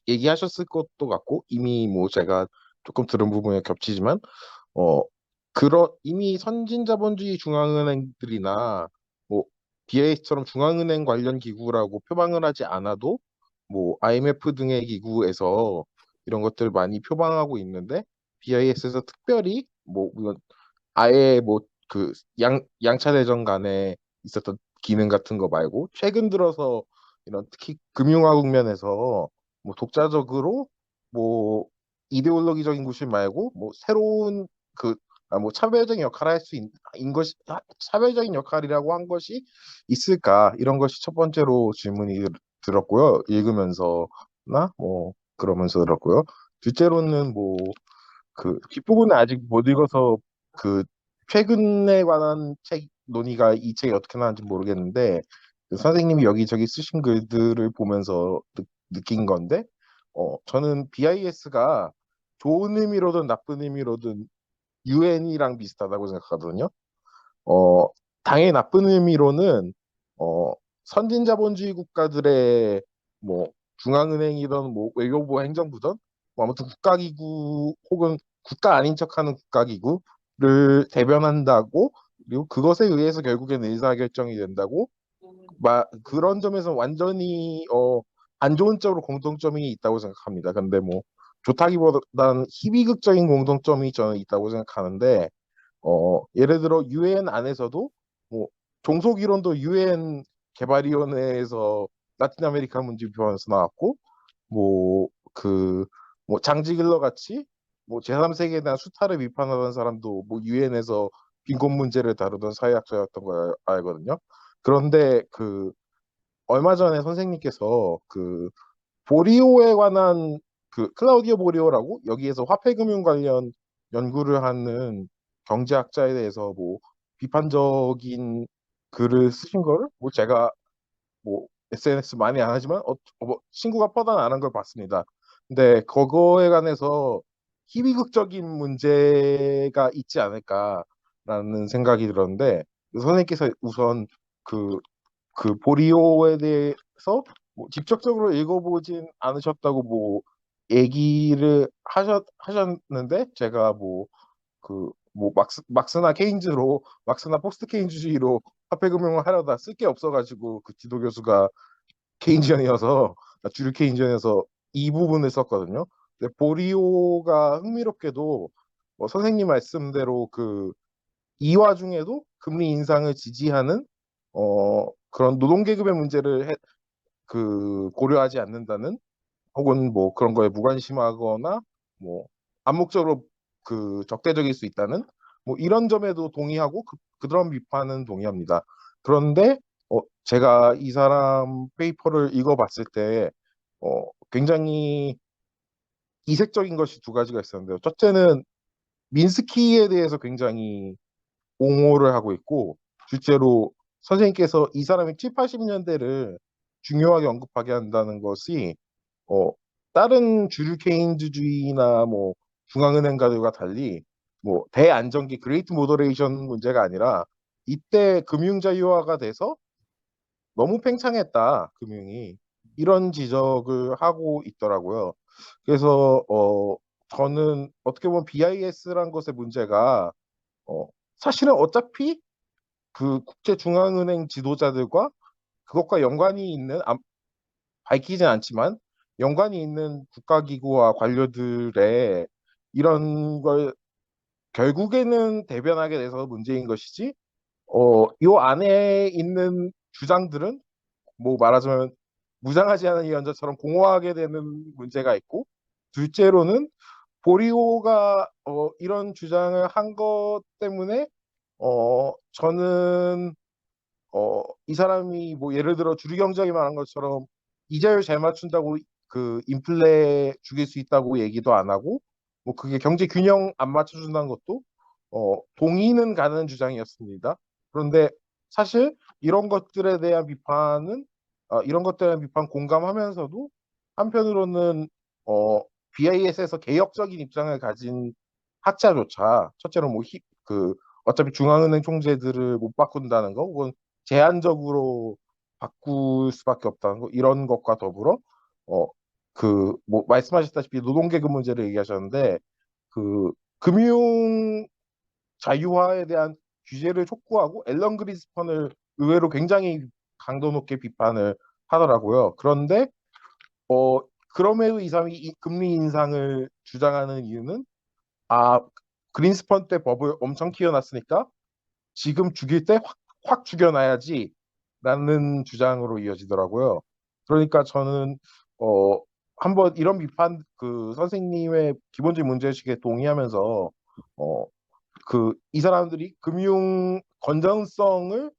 Speaker 4: 얘기하셨을 것도 같고 이미 제가 조금 들은 부분에 겹치지만 이미 선진자본주의 중앙은행들이나 BIS처럼 중앙은행 관련 기구라고 표방을 하지 않아도 뭐 IMF 등의 기구에서 이런 것들 많이 표방하고 있는데 BIS에서 특별히 뭐 물론 아예 뭐 그 양차 대전 간에 있었던 기능 같은 거 말고 최근 들어서 이런 특히 금융화 국면에서 뭐 독자적으로 뭐 이데올로기적인 구실 말고 뭐 새로운 그 뭐 차별적인 역할을 할 수 있는 것이 차별적인 역할이라고 한 것이 있을까 이런 것이 첫 번째로 질문이 들었고요. 읽으면서나 뭐 그러면서 들었고요. 둘째로는 뭐 그 뒷부분은 아직 못 읽어서 그 최근에 관한 책 논의가 이 책이 어떻게 나왔는지 모르겠는데 그 선생님이 여기저기 쓰신 글들을 보면서 느낀 건데 저는 BIS가 좋은 의미로든 나쁜 의미로든 UN이랑 비슷하다고 생각하거든요. 어, 당연히 나쁜 의미로는 어, 선진자본주의 국가들의 뭐 중앙은행이든 뭐 외교부 행정부든 뭐 아무튼 국가기구 혹은 국가 아닌 척하는 국가기구를 대변한다고 그리고 그것에 의해서 결국엔 의사결정이 된다고 그런 점에서 완전히 안 좋은 쪽으로 공통점이 있다고 생각합니다. 근데 뭐 좋다기보다는 희비극적인 공통점이 저는 있다고 생각하는데 예를 들어 유엔 안에서도 뭐 종속 이론도 유엔 개발위원회에서 라틴 아메리카 문제 비판에서 나왔고 뭐 그 뭐 장지글러 같이 뭐 제3세계에 대한 수탈을 비판하던 사람도 뭐 유엔에서 빈곤 문제를 다루던 사회학자였던 걸 알거든요. 그런데 그 얼마 전에 선생님께서 그 보리오에 관한 그 클라우디오 보리오라고 여기에서 화폐금융 관련 연구를 하는 경제학자에 대해서 뭐 비판적인 글을 쓰신 거를 뭐 제가 뭐 SNS 많이 안 하지만 뭐 친구가 퍼다 나는 걸 봤습니다. 근데 그거에 관해서 희비극적인 문제가 있지 않을까라는 생각이 들었는데 선생님께서 우선 그 보리오에 대해서 뭐 직접적으로 읽어보진 않으셨다고 뭐 얘기를 하셨는데 제가 뭐 뭐 막스나 케인즈로 막스나 포스트 케인즈주의로 화폐금융을 하려다 쓸 게 없어가지고 그 지도 교수가 케인지언이어서 주류 케인지언이어서 이 부분을 썼거든요. 근데 보리오가 흥미롭게도 선생님 말씀대로 이 와중에도 금리 인상을 지지하는 그런 노동계급의 문제를 고려하지 않는다는 혹은 뭐 그런 거에 무관심하거나 뭐 암묵적으로 적대적일 수 있다는 뭐 이런 점에도 동의하고 그런 비판은 동의합니다. 그런데 제가 이 사람 페이퍼를 읽어봤을 때 굉장히 이색적인 것이 두 가지가 있었는데요. 첫째는 민스키에 대해서 굉장히 옹호를 하고 있고 둘째로 선생님께서 이 사람이 7, 80년대를 중요하게 언급하게 한다는 것이 어, 다른 주류 케인즈주의나 뭐 중앙은행가들과 달리 뭐 대안정기 그레이트 모더레이션 문제가 아니라 이때 금융 자유화가 돼서 너무 팽창했다 금융이 이런 지적을 하고 있더라고요. 그래서 저는 어떻게 보면 BIS란 것의 문제가 어, 사실은 어차피 국제중앙은행 지도자들과 그것과 연관이 있는 밝히진 않지만 연관이 있는 국가기구와 관료들의 이런 걸 결국에는 대변하게 돼서 문제인 것이지 요 안에 있는 주장들은 뭐 말하자면 무장하지 않은 예언자처럼 공허하게 되는 문제가 있고 둘째로는 보리오가 이런 주장을 한 것 때문에 저는 이 사람이 뭐 예를 들어 주류 경제학이 말한 것처럼 이자율 잘 맞춘다고 인플레 죽일 수 있다고 얘기도 안 하고 뭐 그게 경제 균형 안 맞춰준다는 것도 동의는 가는 주장이었습니다. 그런데 사실 이런 것들에 대한 비판 공감하면서도 한편으로는 BIS에서 개혁적인 입장을 가진 학자조차 첫째로 뭐 어차피 중앙은행 총재들을 못 바꾼다는 거 혹은 제한적으로 바꿀 수밖에 없다는 거 이런 것과 더불어 뭐 말씀하셨다시피 노동계급 문제를 얘기하셨는데 금융 자유화에 대한 규제를 촉구하고 앨런 그린스판을 의외로 굉장히 강도 높게 비판을 하더라고요. 그런데 그럼에도 이 사람이 이 금리 인상을 주장하는 이유는 그린스펀 때 법을 엄청 키워놨으니까 지금 죽일 때 확 죽여놔야지 라는 주장으로 이어지더라고요. 그러니까 저는 한번 이런 비판 그 선생님의 기본적인 문제의식에 동의하면서 이 사람들이 금융 건전성을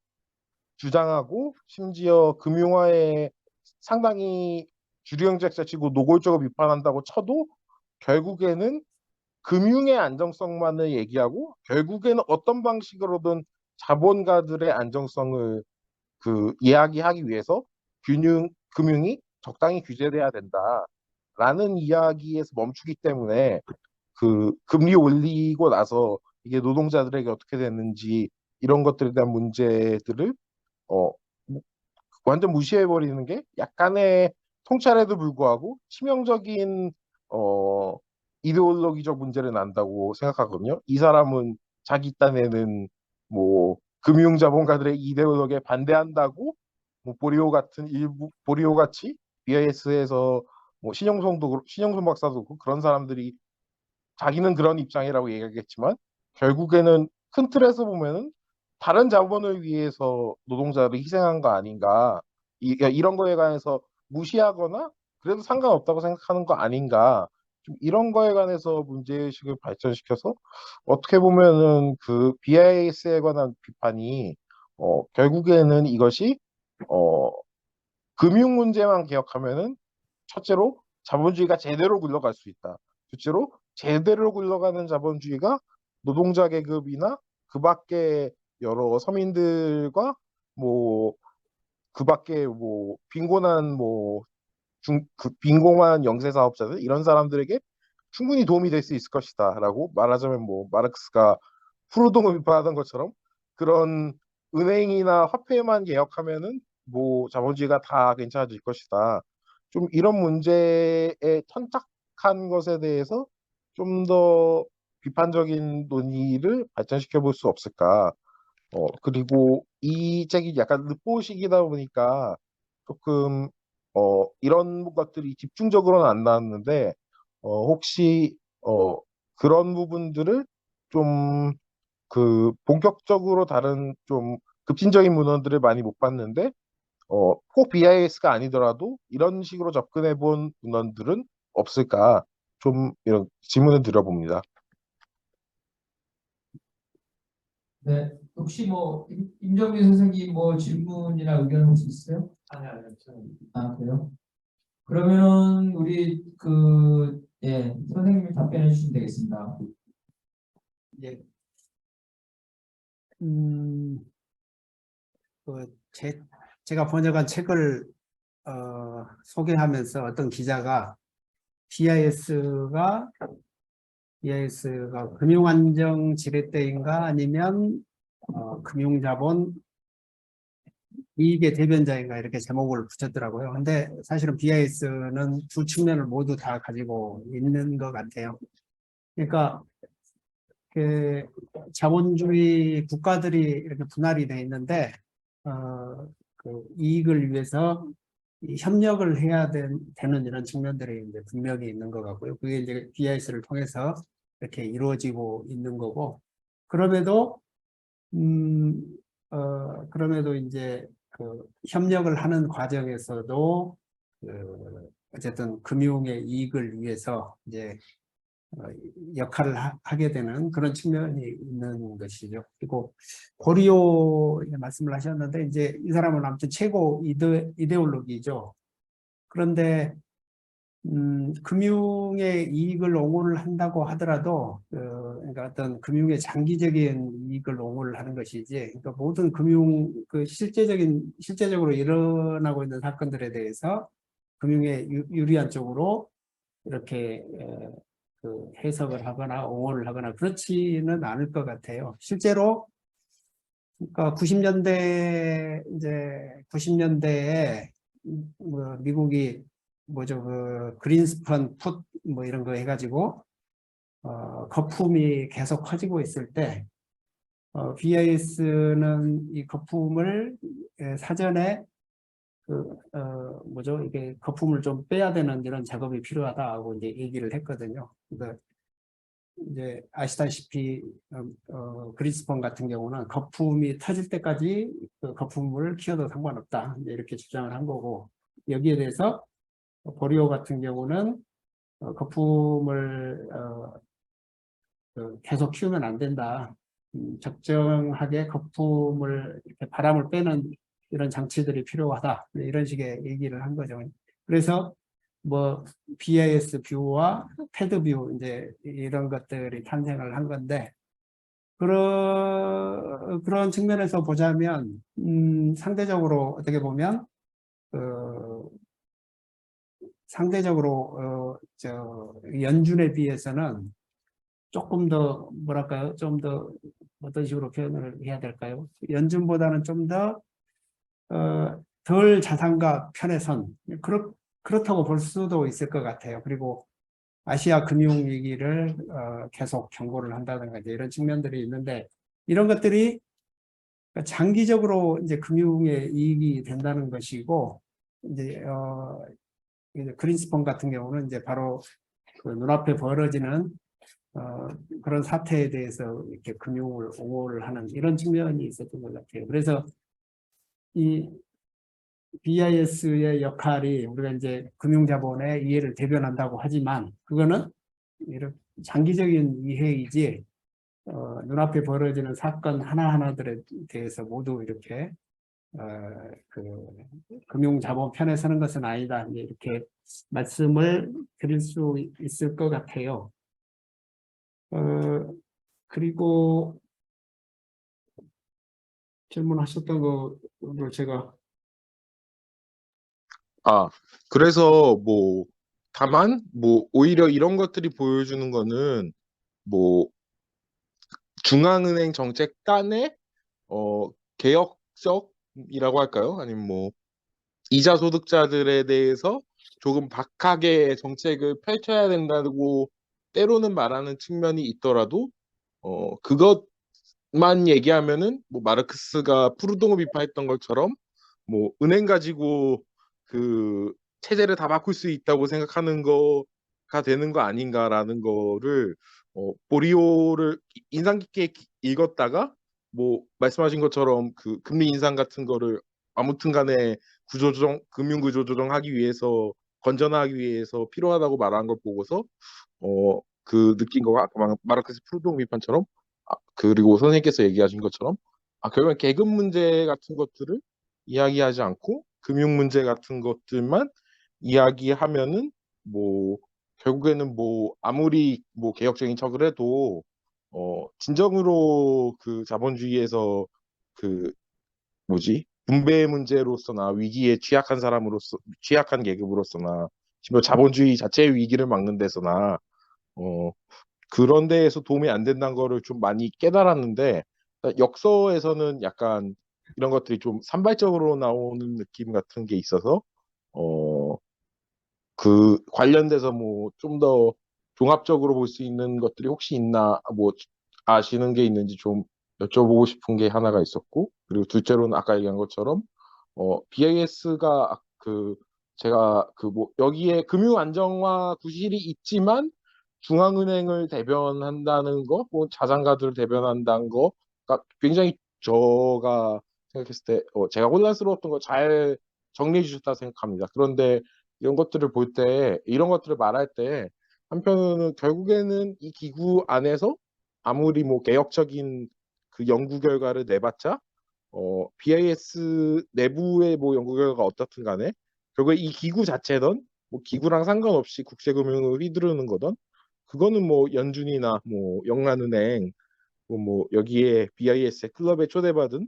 Speaker 4: 주장하고 심지어 금융화에 상당히 주류경제학자치고 노골적으로 비판한다고 쳐도 결국에는 금융의 안정성만을 얘기하고 결국에는 어떤 방식으로든 자본가들의 안정성을 이야기하기 위해서 금융이 적당히 규제돼야 된다라는 이야기에서 멈추기 때문에 금리 올리고 나서 이게 노동자들에게 어떻게 됐는지 이런 것들에 대한 문제들을 어, 완전 무시해버리는 게 약간의 통찰에도 불구하고 치명적인 어, 이데올로기적 문제를 난다고 생각하거든요. 이 사람은 자기 딴에는 뭐 금융자본가들의 이데올로기에 반대한다고 뭐 보리오 같이 BIS에서 뭐 신영son 박사도 그렇고 그런 사람들이 자기는 그런 입장이라고 얘기하겠지만 결국에는 큰 틀에서 보면은 다른 자본을 위해서 노동자를 희생한 거 아닌가 이런 거에 관해서 무시하거나 그래도 상관없다고 생각하는 거 아닌가 좀 이런 거에 관해서 문제의식을 발전시켜서 어떻게 보면은 BIS에 관한 비판이 결국에는 이것이 금융 문제만 개혁하면은 첫째로 자본주의가 제대로 굴러갈 수 있다. 둘째로 제대로 굴러가는 자본주의가 노동자 계급이나 그 밖에 여러 서민들과 뭐 그 밖에 뭐 빈곤한 빈곤한 영세 사업자들 이런 사람들에게 충분히 도움이 될 수 있을 것이다라고 말하자면 뭐 마르크스가 프루동을 비판하던 것처럼 그런 은행이나 화폐만 개혁하면은 뭐 자본주의가 다 괜찮아질 것이다. 좀 이런 문제에 천착한 것에 대해서 좀 더 비판적인 논의를 발전시켜 볼 수 없을까. 그리고 이 책이 약간 르포식이다 보니까 조금 이런 것들이 집중적으로는 안 나왔는데 혹시 그런 부분들을 좀 본격적으로 다른 좀 급진적인 문헌들을 많이 못 봤는데 꼭 BIS가 아니더라도 이런 식으로 접근해 본 문헌들은 없을까 좀 이런 질문을 드려봅니다.
Speaker 3: 네, 혹시 뭐 임정민 선생님 뭐 질문이나 의견 혹시 있어요?
Speaker 2: 아니요.
Speaker 3: 그래요? 그러면은 우리 선생님이 답변해 주시면 되겠습니다.
Speaker 1: 예. 제가 번역한 책을 소개하면서 어떤 기자가 BIS가 금융안정 지렛대인가 아니면 금융자본 이익의 대변자인가 이렇게 제목을 붙였더라고요. 근데 사실은 BIS는 두 측면을 모두 다 가지고 있는 것 같아요. 그러니까 자본주의 국가들이 이렇게 분할이 돼 있는데 이익을 위해서 협력을 해야 되는 이런 측면들이 이제 분명히 있는 것 같고요. 그게 이제 BIS를 통해서 이렇게 이루어지고 있는 거고, 그럼에도 이제 협력을 하는 과정에서도 어쨌든 금융의 이익을 위해서 이제 역할을 하게 되는 그런 측면이 있는 것이죠. 그리고 고리오 말씀을 하셨는데 이제 이 사람은 아무튼 최고 이데올로기죠. 그런데 금융의 이익을 옹호를 한다고 하더라도 그러니까 어떤 금융의 장기적인 이익을 옹호를 하는 것이지, 그러니까 모든 금융 실제적으로 일어나고 있는 사건들에 대해서 금융에 유리한 쪽으로 이렇게 해석을 하거나 옹호를 하거나 그렇지는 않을 것 같아요. 실제로 그러니까 90년대에 미국이 그린스펀 풋 이런 거 해가지고 거품이 계속 커지고 있을 때 BIS는 이 거품을 사전에 뭐죠? 이게 거품을 좀 빼야 되는 이런 작업이 필요하다고 이제 얘기를 했거든요. 그래서 이제 아시다시피 그리스펀 같은 경우는 거품이 터질 때까지 그 거품을 키워도 상관없다, 이제 이렇게 주장을 한 거고, 여기에 대해서 보리오 같은 경우는 거품을 계속 키우면 안 된다. 적정하게 거품을 이렇게 바람을 빼는 이런 장치들이 필요하다, 이런 식의 얘기를 한 거죠. 그래서 뭐 BIS 뷰와 패드 뷰 이제 이런 것들이 탄생을 한 건데, 그런 측면에서 보자면 상대적으로 어떻게 보면 어, 상대적으로 저 연준에 비해서는 조금 더 뭐랄까요? 좀 더 어떤 식으로 표현을 해야 될까요? 연준보다는 좀 더 덜 자산가 편에 선, 그렇다고 볼 수도 있을 것 같아요. 그리고 아시아 금융 위기를 계속 경고를 한다든가 이제 이런 측면들이 있는데, 이런 것들이 장기적으로 이제 금융에 이익이 된다는 것이고, 이제 그린스펀 같은 경우는 이제 바로 그 눈앞에 벌어지는 그런 사태에 대해서 이렇게 금융을 옹호를 하는 이런 측면이 있었던 것 같아요. 그래서 이 BIS의 역할이 우리가 이제 금융자본의 이해를 대변한다고 하지만, 그거는 이런 장기적인 이해이지 눈앞에 벌어지는 사건 하나하나들에 대해서 모두 이렇게 그 금융자본 편에 서는 것은 아니다, 이렇게 말씀을 드릴 수 있을 것 같아요. 그리고 질문하셨던 거를 제가
Speaker 4: 그래서 뭐 다만 뭐 오히려 이런 것들이 보여주는 거는 뭐 중앙은행 정책 간의 개혁적이라고 할까요? 아니면 뭐 이자 소득자들에 대해서 조금 박하게 정책을 펼쳐야 된다고 때로는 말하는 측면이 있더라도 그것만 얘기하면은 뭐 마르크스가 푸르동을 비판했던 것처럼 뭐 은행 가지고 그 체제를 다 바꿀 수 있다고 생각하는 거가 되는 거 아닌가라는 거를 보리오를 인상 깊게 읽었다가 뭐 말씀하신 것처럼 그 금리 인상 같은 거를 아무튼 간에 구조조정, 금융 구조조정하기 위해서 건전하기 위해서 필요하다고 말한 걸 보고서 그 느낀 거가 아까 마르크스 프루동 비판처럼 그리고 선생님께서 얘기하신 것처럼 결국엔 계급 문제 같은 것들을 이야기하지 않고 금융 문제 같은 것들만 이야기하면은 뭐 결국에는 뭐 아무리 뭐 개혁적인 척을 해도 진정으로 그 자본주의에서 그 뭐지 분배 문제로서나 위기에 취약한 사람으로서 취약한 계급으로서나 심지어 자본주의 자체의 위기를 막는 데서나 어 그런 데에서 도움이 안 된다는 거를 좀 많이 깨달았는데, 역서에서는 약간 이런 것들이 좀 산발적으로 나오는 느낌 같은 게 있어서 어 그 관련돼서 뭐 좀 더 종합적으로 볼 수 있는 것들이 혹시 있나, 뭐 아시는 게 있는지 좀 여쭤보고 싶은 게 하나가 있었고, 그리고 둘째로는 아까 얘기한 것처럼 BIS가 그 제가 그 뭐 여기에 금융 안정화 구실이 있지만 중앙은행을 대변한다는 거, 뭐 자산가들을 대변한다는 거가 굉장히 제가 생각했을 때 제가 혼란스러웠던 거 잘 정리해 주셨다 생각합니다. 그런데 이런 것들을 볼 때, 이런 것들을 말할 때 한편으로는 결국에는 이 기구 안에서 아무리 뭐 개혁적인 그 연구 결과를 내봤자 BIS 내부의 뭐 연구 결과가 어떻든 간에 결국에 이 기구 자체든 뭐 기구랑 상관없이 국제금융을 휘두르는 거든 그거는 뭐 연준이나 뭐 영란은행 뭐 여기에 BIS의 클럽에 초대받은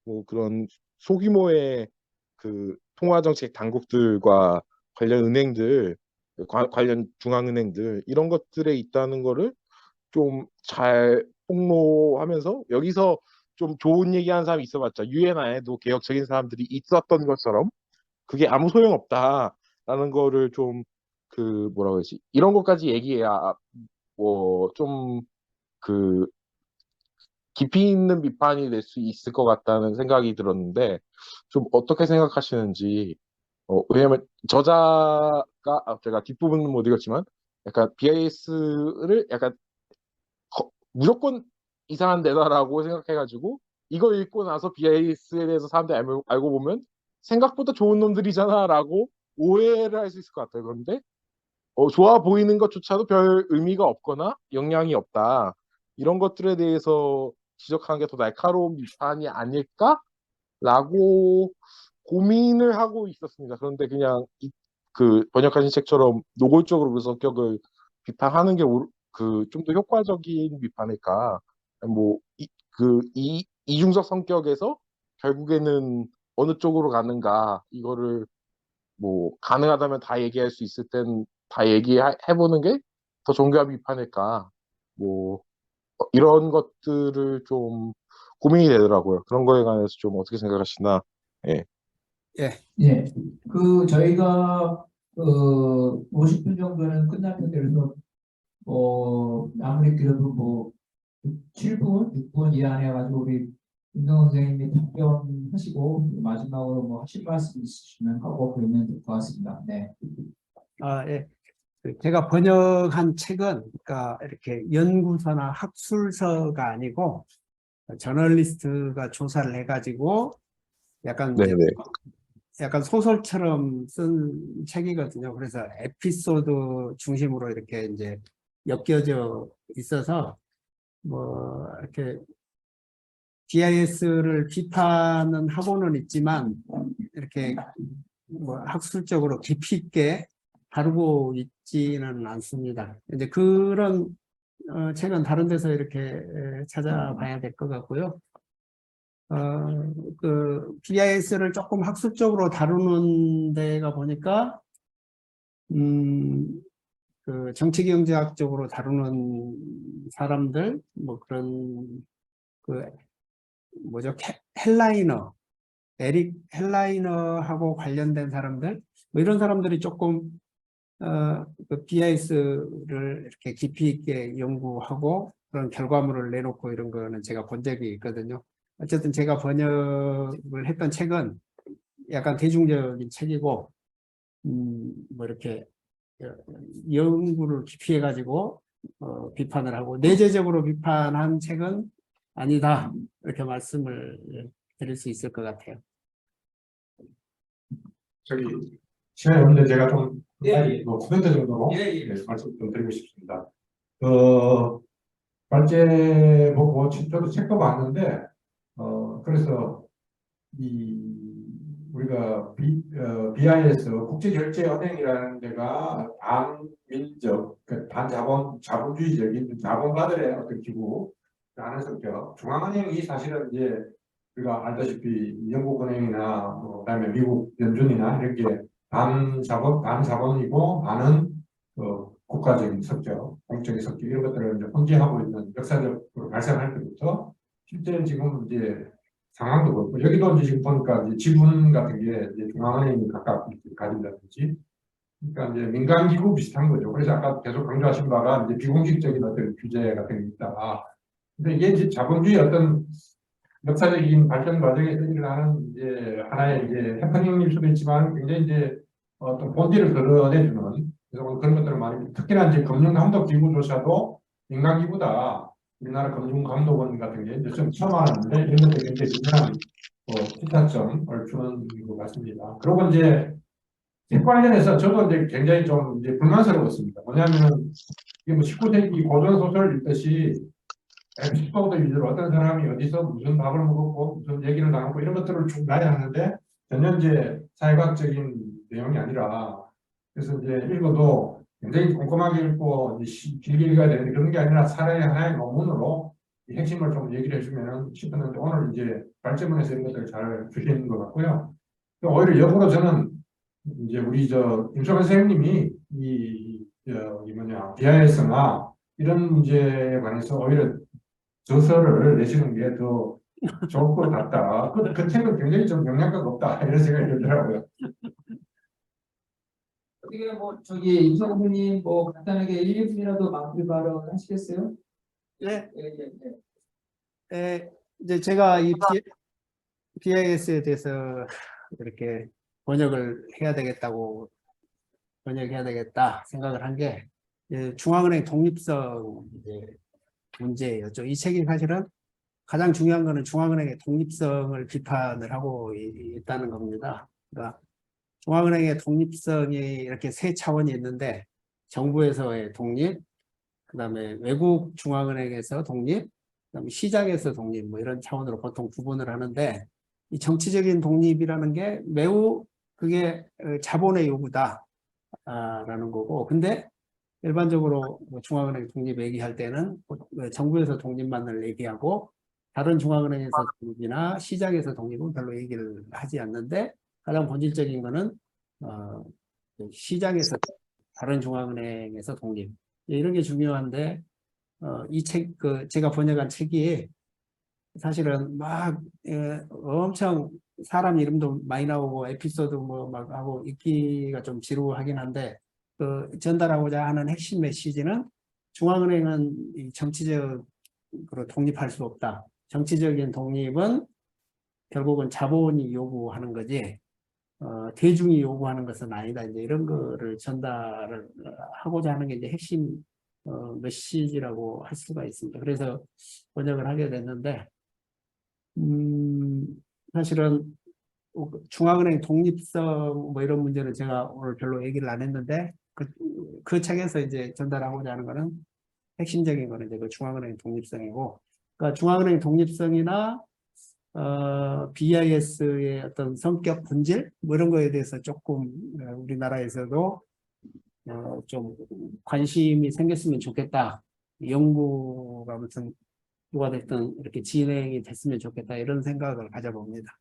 Speaker 4: 뭐 그런 소규모의 그 통화정책 당국들과 관련 은행들, 관련 중앙은행들 이런 것들에 있다는 거를 좀 잘 폭로하면서, 여기서 좀 좋은 얘기하는 사람이 있어봤자 유엔 안에도 개혁적인 사람들이 있었던 것처럼 그게 아무 소용없다라는 거를 좀 그 뭐라고 해야지, 이런 것까지 얘기해야 뭐좀그 깊이 있는 비판이 될 수 있을 것 같다는 생각이 들었는데 좀 어떻게 생각하시는지 왜냐면 저자가 제가 뒷부분은 못 읽었지만 약간 BIS를 약간 무조건 이상한 데다라고 생각해가지고 이걸 읽고 나서 BIS에 대해서 사람들이 알고 보면 생각보다 좋은 놈들이잖아라고 오해를 할 수 있을 것 같아요. 그런데 좋아 보이는 것조차도 별 의미가 없거나 영향이 없다. 이런 것들에 대해서 지적하는 게 더 날카로운 비판이 아닐까라고 고민을 하고 있었습니다. 그런데 그냥 그 번역하신 책처럼 노골적으로 그 성격을 비판하는 게 그 좀 더 효과적인 비판일까? 뭐 이중적 성격에서 결국에는 어느 쪽으로 가는가 이거를 뭐 가능하다면 다 얘기할 수 있을 땐 다 얘기해보는 게 더 정교한 비판일까? 뭐 이런 것들을 좀 고민이 되더라고요. 그런 거에 관해서 좀 어떻게 생각하시나? 예.
Speaker 1: 예,
Speaker 3: 예, 그 저희가 50분 정도는 끝날 텐데 그래서 아무리 길어도 뭐 7분, 6분 이 안에 가지고 우리 윤정 선생님이 답변하시고 마지막으로 뭐 하실 말씀 있으시면 하고 그러면 될 것 같습니다. 네.
Speaker 1: 예. 제가 번역한 책은 그러니까 이렇게 연구서나 학술서가 아니고 저널리스트가 조사를 해가지고 약간 이제
Speaker 4: 네네.
Speaker 1: 약간 소설처럼 쓴 책이거든요. 그래서 에피소드 중심으로 이렇게 이제 엮여져 있어서 뭐 이렇게 GIS를 비판은 하고는 있지만 이렇게 뭐 학술적으로 깊이 있게 다루고 있지는 않습니다. 이제 그런 책은 다른 데서 이렇게 찾아봐야 될 것 같고요. 그 GIS를 조금 학술적으로 다루는 데가 보니까 그 정치경제학적으로 다루는 사람들 뭐 그런 그 뭐죠? 헬라이너 에릭 헬라이너하고 관련된 사람들 뭐 이런 사람들이 조금 그 BIS를 이렇게 깊이 있게 연구하고 그런 결과물을 내놓고 이런 거는 제가 본 적이 있거든요. 어쨌든 제가 번역을 했던 책은 약간 대중적인 책이고 뭐 이렇게 연구를 깊이 해가지고 비판을 하고 내재적으로 비판한 책은 아니다 이렇게 말씀을 드릴 수 있을 것 같아요.
Speaker 2: 저기 시간이 없는데 제가 좀
Speaker 3: 예, 예.
Speaker 2: 뭐 코멘트 정도로
Speaker 3: 예, 예.
Speaker 2: 말씀 좀 드리고 싶습니다. 발제 보고 저도 책도 봤는데 그래서 우리가 BIS 국제결제은행이라는 데가 반민족, 자본주의적인 자본가들의 어떤 기구라는 성격. 중앙은행이 사실은 이제 우리가 알다시피 영국은행이나 그다음에 미국 연준이나 이렇게 반자본이고 반은 국가적인 성격, 공적인 성격 이런 것들을 이제 혼재하고 있는 역사적으로 발생할 때부터 실제 지금 이제 상황도 그렇고 여기도 이제 지금 보니까 이제 지분 같은 게 이제 중앙은행이 각각 가진다든지 그러니까 이제 민간기구 비슷한 거죠. 그래서 아까 계속 강조하신 바가 이제 비공식적인 어떤 규제 같은 게 있다. 근데 이게 이제 자본주의 어떤 역사적인 발전 과정에서 일어나는 이제 하나의 이제 해프닝일 수도 있지만 굉장히 이제 어떤 본질을 드러내주는 그래서 그런 것들을 많이 특히나 이제 금융감독기구조차도 민간기구다. 우리나라 금융감독원 같은 게 이제 좀 처음 알았는데 이런 것들이 굉장히 중요한 시사점을 주는 것 같습니다. 그리고 이제 책 관련해서 저도 이제 굉장히 좀 이제 불만스러웠습니다. 뭐냐면은 이게 뭐 19세기 고전 소설 읽듯이 에피소드 위주로 어떤 사람이 어디서 무슨 밥을 먹었고 무슨 얘기를 나누고 이런 것들을 쭉 나야 하는데 전혀 이제 사회과학적인 내용이 아니라 그래서 이제 읽어도 굉장히 꼼꼼하게 읽고 길게 읽어야 되는데 그런 게 아니라 차라리 하나의 논문으로 이 핵심을 좀 얘기를 해주면 싶었는데 오늘 이제 발제문에서 이런 것들을 잘 주시는 것 같고요. 오히려 역으로 저는 이제 우리 임성환 선생님이 이 뭐냐 BIS나 이런 문제에 관해서 오히려 저서를 내시는 게 더 좋을 것 같다. 그 책은 굉장히 좀 영향가가 없다. 이런 생각이 들더라고요.
Speaker 3: 어떻게 뭐 저기 임성 선생님 뭐 간단하게 1, 2분이라도 마무리 발언 하시겠어요?
Speaker 1: 예,
Speaker 3: 예, 예, 예.
Speaker 1: 이제 제가 이 BIS에 대해서 이렇게 번역해야 되겠다 생각을 한 게 중앙은행 독립성 이제 문제였죠. 이 책이 사실은 가장 중요한 거는 중앙은행의 독립성을 비판을 하고 있다는 겁니다. 그러니까 중앙은행의 독립성이 이렇게 세 차원이 있는데 정부에서의 독립, 그다음에 외국 중앙은행에서 독립, 그다음에 시장에서 독립 뭐 이런 차원으로 보통 구분을 하는데 이 정치적인 독립이라는 게 매우 그게 자본의 요구다라는 거고 근데 일반적으로 뭐 중앙은행 독립 얘기할 때는 정부에서 독립만을 얘기하고 다른 중앙은행에서 독립이나 시장에서 독립은 별로 얘기를 하지 않는데 가장 본질적인 거는 시장에서 다른 중앙은행에서 독립 이런 게 중요한데 이 책 제가 번역한 책이 사실은 막 엄청 사람 이름도 많이 나오고 에피소드 뭐 막 하고 읽기가 좀 지루하긴 한데 전달하고자 하는 핵심 메시지는 중앙은행은 이 정치적으로 독립할 수 없다. 정치적인 독립은 결국은 자본이 요구하는 거지 대중이 요구하는 것은 아니다. 이제 이런 거를 전달을 하고자 하는 게 이제 핵심 메시지라고 할 수가 있습니다. 그래서 번역을 하게 됐는데 사실은 중앙은행 독립성 뭐 이런 문제는 제가 오늘 별로 얘기를 안 했는데 그 책에서 이제 전달하고자 하는 거는 핵심적인 거는 이제 그 중앙은행 독립성이고 그러니까 중앙은행 독립성이나 BIS의 어떤 성격 본질 뭐 이런 거에 대해서 조금 우리나라에서도 좀 관심이 생겼으면 좋겠다. 연구가 무슨 누가 됐든 이렇게 진행이 됐으면 좋겠다 이런 생각을 가져봅니다.